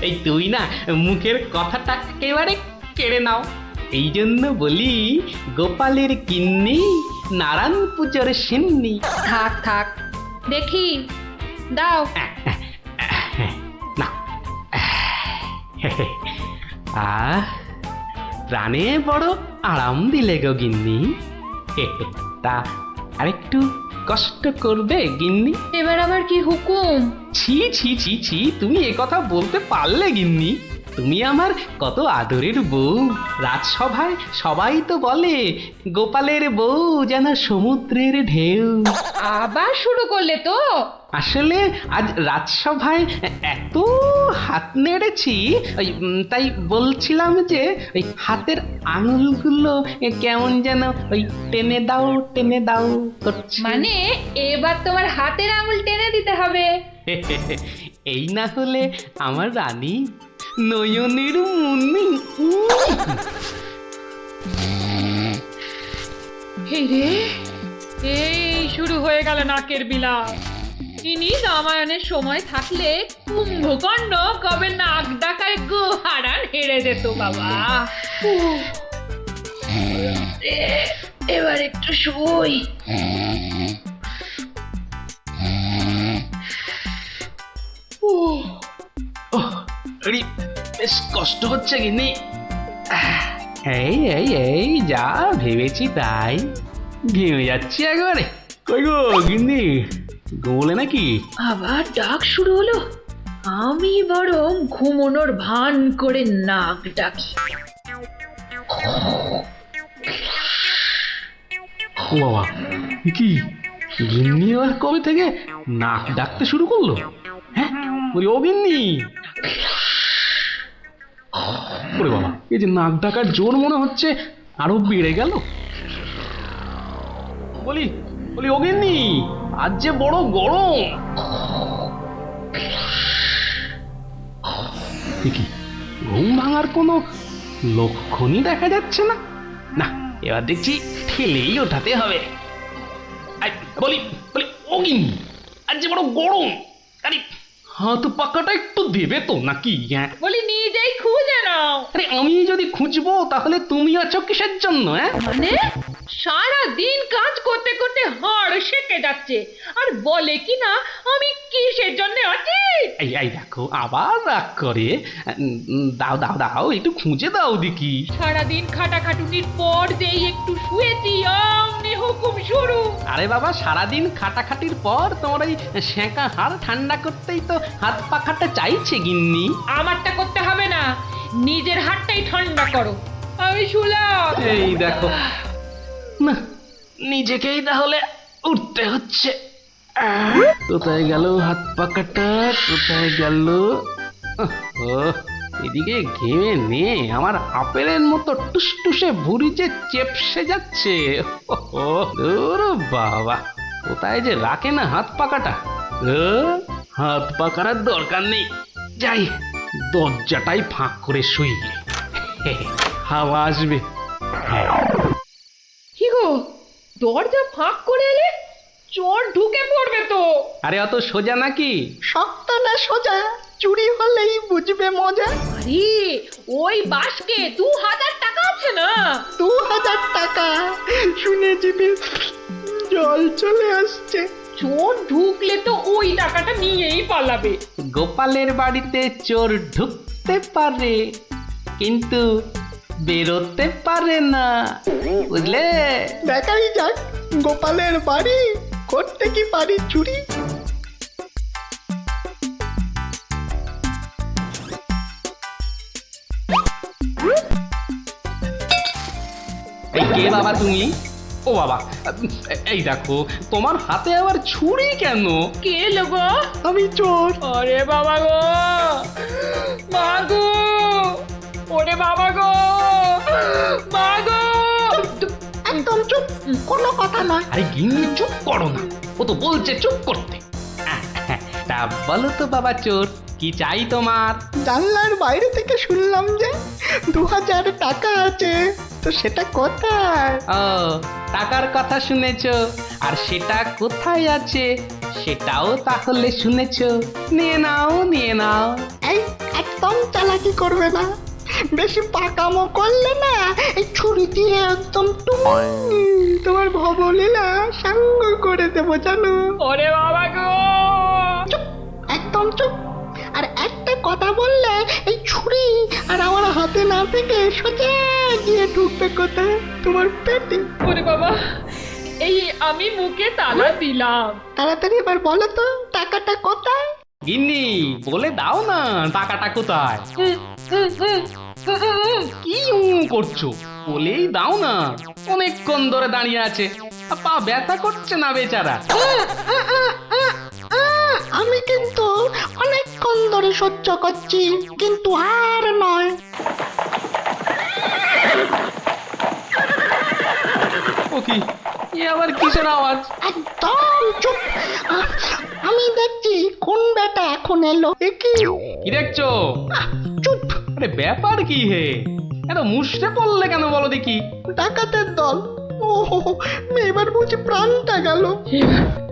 এই তুই না মুখের কথাটা একেবারে কেড়ে নাও। এই জন্য বলি, গোপালের গিন্নি নারায়ণ পুজোর সিন্নি। থাক থাক, দেখি দাও। না, প্রাণে বড় আরাম দিলে গো গিন্নি। তা আরেকটু কষ্ট করবে গিন্নি? এবার আবার কি হুকুম? ছি ছি ছি ছি, তুমি এ কথা বলতে পারলে গিন্নি? তুমি আমার কত আদরের বউ। রাজসভায় সবাই তো বলে গোপালের বউ যেন সমুদ্রের ঢেউ। আবার শুরু করলে তো? আসলে আজ রাজসভায় এত হাত নেড়েছি, তাই বলছিলাম যে ওই হাতের আঙুলগুলো কেমন যেন ওই টেনে দাও করছে। মানে এবার তোমার হাতের আঙুল টেনে দিতে হবে। এই না হলে আমার রানী নয়নের মুন্নি। এই রে, এই শুরু হয়ে গেল নাকের বিলাপ। ইনি রামায়ণের সময় থাকলে কুম্ভকর্ণ কবে নাক ডাকায় গোহারান হেরে যেত বাবা। এবার একটু শুই। বেশ কষ্ট হচ্ছে গিন্নি। এই এই এই যা ভেবেছি তাই, ঘেমে যাচ্ছি একবারে। কই গো গিন্নি, ঘুমোলে নাকি? আবার ডাক শুরু হলো। আমি বরং ঘুমোনোর ভান করে নাক ডাকি। ও বাবা, কি গিন্নি আবার কবে থেকে নাক ডাকতে শুরু করলো? হ্যাঁ, বলি ও গিন্নি। ওরে বাবা, এই যে নাক ডাকার জোর মনে হচ্ছে আরো বেড়ে গেল। বলি বলি ও গিন্নি, আজ যে বড় গরম। কি ঘুম ভাঙার কোনো লক্ষণই দেখা যাচ্ছে না। না, এবার দেখছি ঠেলেই ওঠাতে হবে। বলি বলি ও গিন্নি, আজ যে বড় গরম। আরে হাত পাকাটা একটু দেবে তো নাকি? হ্যাঁ, বলি নিজেই খুঁজে নাও। আরে আমি যদি খুঁজবো তাহলে তুমি আছো কিসের জন্য? হ্যাঁ, মানে সারা দিন কাজ করতে করতে হাড় সেকে যাচ্ছে আর বলে কি না আমি কিসের জন্য আছি। এই দেখো আবার রাগ করে। দাও দাও দাও একটু খুঁজে দাও দেখি। সারাদিন খাটাখাটুনির পর যেই একটু শুয়েছি অমনি হুকুম শুরু। আরে বাবা সারাদিন খাটাখাটির পর তোমার ওই সেঁকা হাড় ঠান্ডা করতেই তো হাত পাখাটা চাইছে গিন্নি। আমারটা করতে হবে না, নিজের হাতটাই ঠান্ডা করো। আমি শুলাম। এই দেখো না, নিজেকেই তাহলে উঠতে হচ্ছে। কোথায় গেল হাত পাকাটা, কোথায় গেল? এদিকে ঘেমে নে আমার আপেলের মতো টুসটুসে ভুঁড়ি যে চেপসে যাচ্ছে। বাবা কোথায় যে রাখে না হাত পাকাটা। হাত পাকার দরকার নেই, যাই দরজাটাই ফাঁক করে শুই, হাওয়া আসবে। কি গো, দরজা ফাঁক করে এলে চোর ঢুকে পড়বে তো। আরে অত সোজা নাকি? শক্ত না সোজা, চুরি হলেই বুঝবে মজা। আরে ওই বাসকে 2000 টাকা আছে না। 2000 টাকা শুনে জিভে জল চলে আসছে। চোর ঢুকলে তো ওই টাকাটা নিয়েই পালাবে। গোপালের বাড়িতে চোর ঢুকতে পারে কিন্তু বেরোতে পারে না, বুঝলে? দেখাই যাক গোপালের বাড়ি করতে কি পারি চুরি। এই কে বাবা তুমি? ও বাবা, এই দেখো তোমার হাতে আবার ছুরি কেন? কে লোগো? আমি চোর। আরে বাবা গো, মা গো, ওরে বাবা গো, মা গো। একদম চুপ, কোনো কথা নয়। আরে গিন্নি চুপ করো না, ও তো বলছে চুপ করতে। তা বলো তো বাবা চোর, কি চাই তোমার? জানলার বাইরে থেকে শুনলাম যে 2000 টাকা আছে, তো সেটা কোথায়? ও টাকার কথা শুনেছো, আর সেটা কোথায় আছে সেটাও তাহলে শুনেছো। নিয়ে নাও নিয়ে নাও। এই একদম চালাকি করবে না, বেশি পাকামো করলে না এই ছুরি দিয়ে একদম তোমার ভবলীলা সাঙ্গ করে দেবো জানো। ওরে বাবা গো, চুপ, একদম চুপ। আর একটা কথা বললে এই ছুরি আর আমার হাতে না থেকে সোজা গিয়ে ঢুকবে কোথায়? তোমার পেটে। ওরে বাবা, এই আমি মুখে তালা দিলাম। তাড়াতাড়ি এবার বলো তো টাকাটা কোথায়? গিন্নি বলে দাও না টাকাটা কোথায়। কি করছো, বলেই দাও না। অনেকক্ষণ ধরে দাঁড়িয়ে আছে, পা ব্যথা করছে না বেচারা। আমি কিন্তু অনেকক্ষণ ধরে সহ্য করছি, কিন্তু আর নয়। ও কি, এ আবার কিসের আওয়াজ? একদম চুপ। আমি দেখছি কোন বেটা এখন এলো। কি দেখছো? চুপ। আরে ব্যাপার কি হে, এত মুষড়ে পড়লে কেন বলো দেখি? ডাকাতের দল। ও এবার বুঝি প্রাণটা গেল।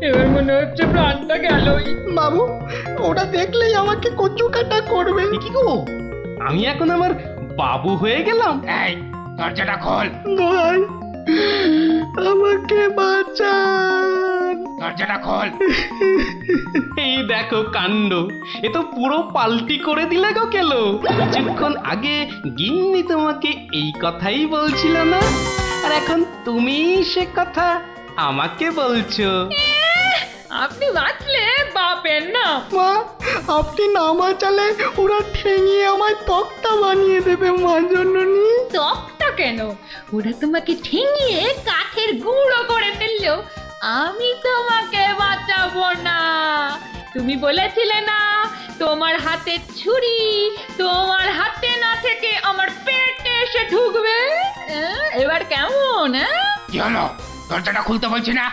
এবার মনে হচ্ছে প্রাণটা গেলই। বাবু ওরা দেখলেই আমাকে কচু কাটা করবে। কি গো, আমি এখন আমার বাবু হয়ে গেলাম? এই দরজাটা খোল, ভাই আমাকে বাঁচান। দরজাটা খোল। এই দেখো কাণ্ড, এ তো পুরো পাল্টি করে দিলে গো কেলো। কিছুক্ষণ আগে গিন্নি তোমাকে এই কথাই বলছিল না, আর এখন তুমি সে কথা আমাকে বলছো। আপনি বাঁচলে বাপের না। মা আপনি না বাঁচালে ওরা ঠেঙিয়ে আমায় তক্তা বানিয়ে দেবে মা জননী। তকটা কেন, ওরা তোমাকে ঠেঙিয়ে কাঠের গুঁড়ো করে ফেললো, আমি তোমাকে বাঁচাবো না। তুমি বলেছিলে না তোমার হাতে ছুরি তোমার হাতে না থেকে আমার পেটে এসে ঢুকবে। এবার কেমন? কি হলো, দরজাটা খুলতে বলছি না?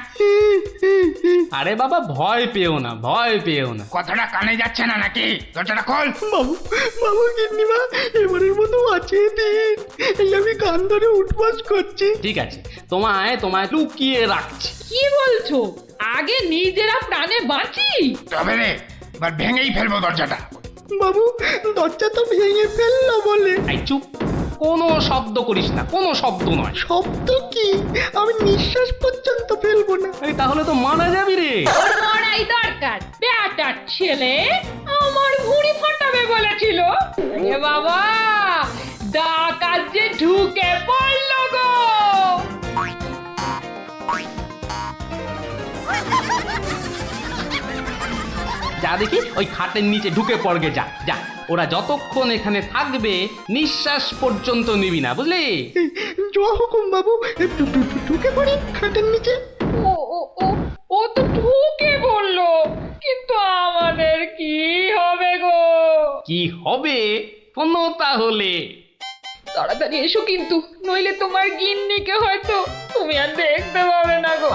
আরে বাবা ভয় পেও না, ভয় পেও না। কথাটা কানে যাচ্ছে না নাকি? দরজাটা খোল। বাবু বাবু গিন্নিমা এবারের মতো বাঁচিয়ে দিন, এই আমি কান ধরে উঠবাস করছি। ঠিক আছে, তোমায় তোমায় লুকিয়ে রাখছি। কি বলছো? আগে নিজেরা প্রাণে বাঁচি। তবে রে, এবার ভেঙেই ফেলবো দরজাটা। বাবু দরজা তো ভেঙে ফেললো বলে। এই চুপ, কোনো শব্দ করিস না, কোনো শব্দ নয়। শব্দ কি? আমি নিঃশ্বাস পর্যন্ত ফেলবো না। আরে তাহলে তো মারা যাবি রে। ওর মরাই দরকার। বেটার ছেলে আমার ভুঁড়ি ফাটাবে বলেছিল। এ বাবা, ডাকাত যে ঢুকে পড়ল গো। যা দেখি ওই খাটের নিচে ঢুকে পড়গে, যা যা। ওরা যতক্ষণ এখানে থাকবে নিঃশ্বাস পর্যন্ত নিবি না, বুঝলি? জয় হুকুম বাবু, ঢুকে পড়ি খাটের নিচে। ও ও ও ও তো ঢুকে বললো, কিন্তু আমাদের কি হবে গো? কি হবে কোনো তাহলে? তাড়াতাড়ি এসো কিন্তু, নইলে তোমার গিন্নিকে হয়তো তুমি আর দেখতে পাবে না গো।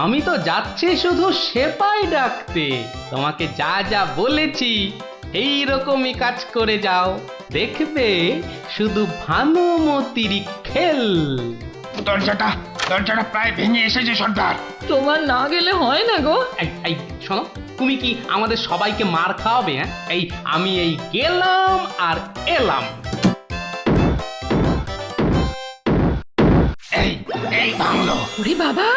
আমি তো যাচ্ছি শুধু সেপাই ডাকতে। তোমাকে যা যা বলেছি এই রকমই কাজ করে যাও, দেখবে শুধু ভানুমতির খেল। দরজাটা প্রায় ভেঙে এসেছে সর্দার। তোমার না গেলে হয় না গো। এই শোনো, তুমি কি আমাদের সবাইকে মার খাওয়াবে? হ্যাঁ, আমি গেলাম আর এলাম। এই ভাঙলো। ওরে বাবা,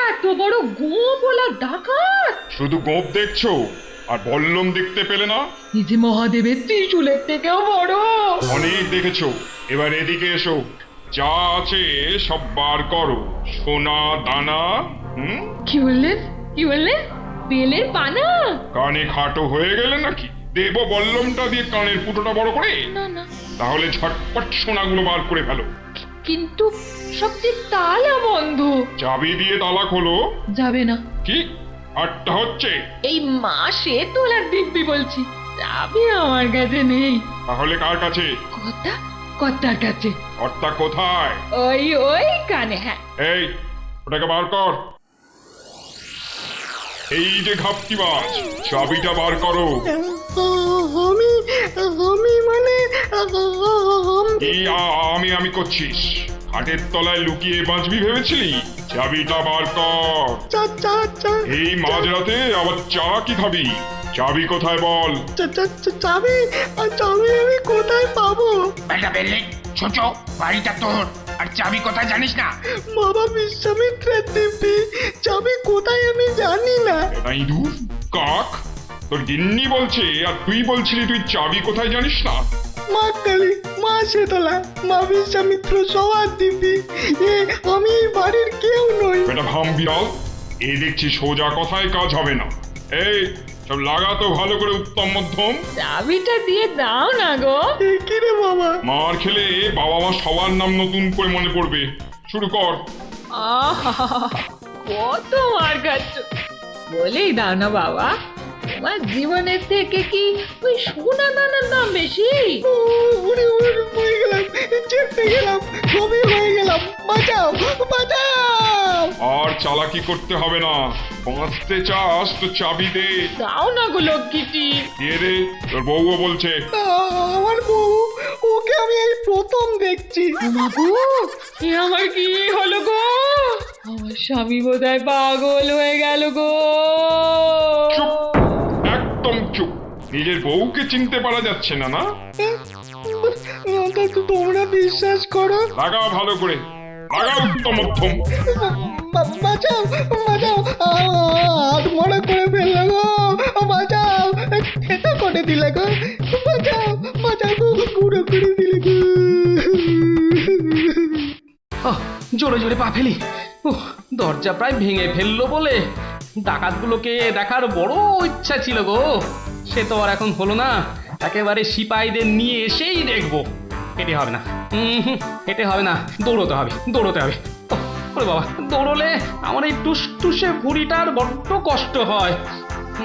এত বড় গোপলা ডাকাত! শুধু গোপ দেখছো আর বল্লম দেখতে পেলে না? এই যে মহাদেবের ত্রিশূলের থেকেও বড়। অনেক দেখেছো, এবার এদিকে এসো। যা আছে সব বার করো, সোনা দানা। কি বললেন? কি বললেন? বেলের পানা? কানে খাটো হয়ে গেলে নাকি? দেব বল্লমটা দিয়ে কানের ফুটোটা বড় করে? না না, তাহলে ঝটপট সোনাগুলো বার করে ফেলো। কিন্তু সব যে তালা বন্ধ। চাবি দিয়ে তালা খোলো। যাবে না। কি আটটা হচ্ছে? এই মাসে তোলার দিব্যি বলছি, যাবে আমার কাছে নেই। তাহলে কার কাছে? কর্তার কাছে। কর্তা কোথায়? ওই কানে। হ্যাঁ, এই ওটাকে বার কর। এই যে ঘাপটিবাজ, চাবিটা বার করো। আমি মানে এই আমি করছিস? হাটের তলায় লুকিয়ে বাঁচবি ভেবেছিলি? চাবিটা বার কর। এই মাঝরাতে আবার চা কি খাবি? চাবি কোথায় বল? চাবি আমি কোথায় পাবো? বেটা বেলে, ছোট বাড়িটা তোর, আর চাবি কোথায় জানিস না? বাবা বিশ্বামিত্রের দিব্যি, চাবি কোথায় আমি জানি না। তাই দূর কাক, তোর গিন্নি বলছে আর তুই বলছিলি তুই চাবি কোথায় জানিস না? মা কালী, মা শীতলা, মা বিশ্বামিত্র সবার দিব্যি, আমি এই বাড়ির কেউ নই। বেটা ভাম বিড়াল, এ দেখছি সোজা কথায় কাজ হবে না। এই সব লাগাতো ভালো করে উত্তম মধ্যম। চাবিটা দিয়ে দাও না গো। কি রে বাবা? মার খেলে বাবা মা সবার নাম নতুন করে মনে পড়বে। শুরু কর। কত মার খাচ্ছ, বলেই দাও না বাবা। তোমার জীবনের থেকে কি ওই সোনা দানার দাম বেশি? হয়ে গেলাম, চেপে গেলাম, ছবি হয়ে গেলাম। বাঁচাও, বাঁচাও। আর চালাকি করতে হবে না, বাঁচতে চাস তো চাবি দে। দাও না গো লক্ষ্মীটি। দিয়ে দে, তোর বউও বলছে। আমার বউ, ওকে আমি এই প্রথম দেখছি। বাবু, এ আমার কি হলো গো? আমার স্বামী বোধহয় পাগল হয়ে গেল গো। চুপ, একদম চুপ। নিজের বউকে চিনতে পারা যাচ্ছে না? না তোমরা বিশ্বাস করো? লাগা ভালো করে, লাগা উত্তম মধ্যম। বাঁচাও, বাঁচাও, হাত মনে করে ফেললো গো। বাঁচাও, খেতে করে দিলে গো। বাঁচাও, বাঁচাও গো, গুঁড়ো করে দিলে গো। জোরে জোরে পা ফেলি। দরজা প্রায় ভেঙে ফেললো বলে ডাকাতগুলোকে দেখার বড় ইচ্ছা ছিল গো। সে তো আর এখন হলো না। একেবারে সিপাহীদের নিয়ে এসেই দেখবো। হেঁটে হবে না, হেঁটে হবে না, দৌড়তে হবে, দৌড়তে হবে। ওরে বাবা, দৌড়লে আমার এই টুসটুসে ভুঁড়িটার বড্ড কষ্ট হয়।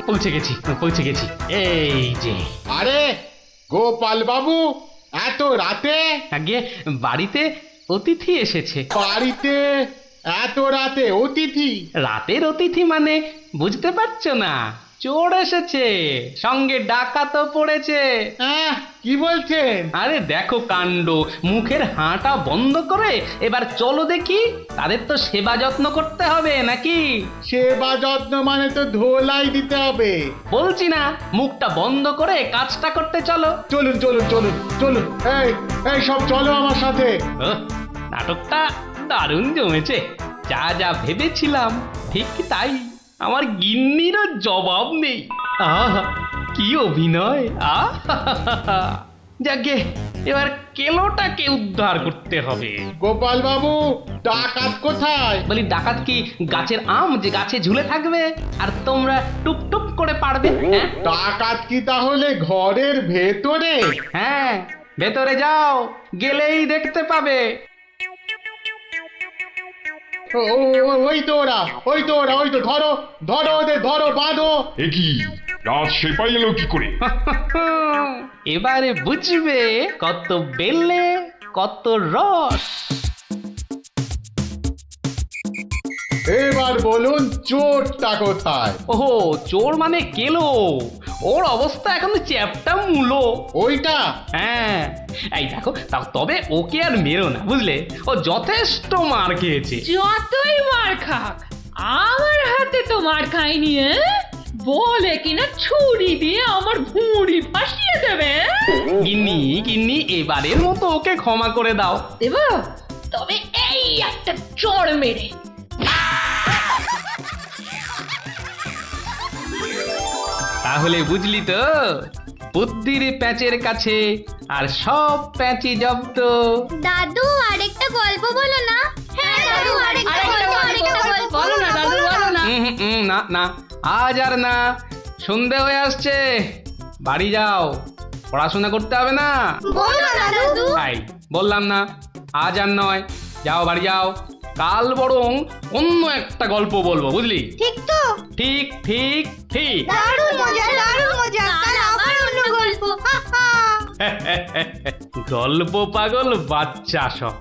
পৌঁছে গেছি। এই যে। আরে গোপাল বাবু, এত রাতে? আগে বাড়িতে অতিথি এসেছে। বাড়িতে এত রাতে অতিথি? রাতের অতিথি মানে বুঝতে পারছো না? চোর এসেছে, সঙ্গে ডাকাতও পড়েছে। কি বলছেন? আরে দেখো কাণ্ড, মুখের হাঁটা বন্ধ করে এবার চলো দেখি, তাদের তো সেবা যত্ন করতে হবে নাকি? সেবা যত্ন মানে তো ধোলাই দিতে হবে। বলছি না, মুখটা বন্ধ করে কাজটা করতে চলো। চলুন চলুন চলুন চলুন, এই সব চলো আমার সাথে। নাটকটা দারুণ জমেছে, যা যা ভেবেছিলাম ঠিক তাই। আমার গিন্নিরও জবাব নেই। আহা কি অভিনয়! আহা যাকে এবার কেলোটাকে উদ্ধার করতে হবে। গোপাল বাবু, ডাকাত কোথায়? বলি ডাকাত কি গাছের আম যে গাছে ঝুলে থাকবে আর তোমরা টুপ টুপ করে পারবে? হ্যাঁ ডাকাত কি তাহলে ঘরের ভেতরে? হ্যাঁ, ভেতরে যাও, গেলেই দেখতে পাবে। ওই তো ওরা, ওই তো ধরো ধরো ওদের, ধরো বাঁধো। এ কি, রাত সেপাই এলো কি করে? এবারে বুঝবে কত বেলে কত রস। এবার বলুন চোরটা কোথায়? ওহো, চোর মানে কেলো, ওর অবস্থা এখন চ্যাপটা মূলো। ওইটা? হ্যাঁ, এই দেখো, তবে ওকে আর মেরো না, বুঝলে? ও যথেষ্ট মার খেয়েছে। যতই মার খাক, আমার হাতে তো মার খায়নি। বলে কিনা ছুরি দিয়ে আমার ভুঁড়ি ফাঁসিয়ে দেবে। গিন্নি গিন্নি, এবারের মতো ওকে ক্ষমা করে দাও। দেব, তবে এই একটা চড় মেরে। তাহলে বুঝলি তো, বুদ্ধির প্যাঁচের কাছে আর সব প্যাঁচি জব্দ। দাদু আরেকটা গল্প বলো না। হ্যাঁ দাদু, আরেকটা গল্প বলো না দাদু, বলো না। না না, আজ আর না, সন্ধে হয়ে আসছে, বাড়ি যাও, পড়াশোনা করতে হবে না। বলো না দাদু। তাই বললাম না, আজ আর নয়, যাও বাড়ি যাও, কাল বরং অন্য একটা গল্প বলবো, বুঝলি? ঠিক তো? ঠিক ঠিক ঠিক। দারুণ মজা, দারুণ মজা। কাল আবার অন্য গল্প। গল্প পাগল বাচ্চা সব।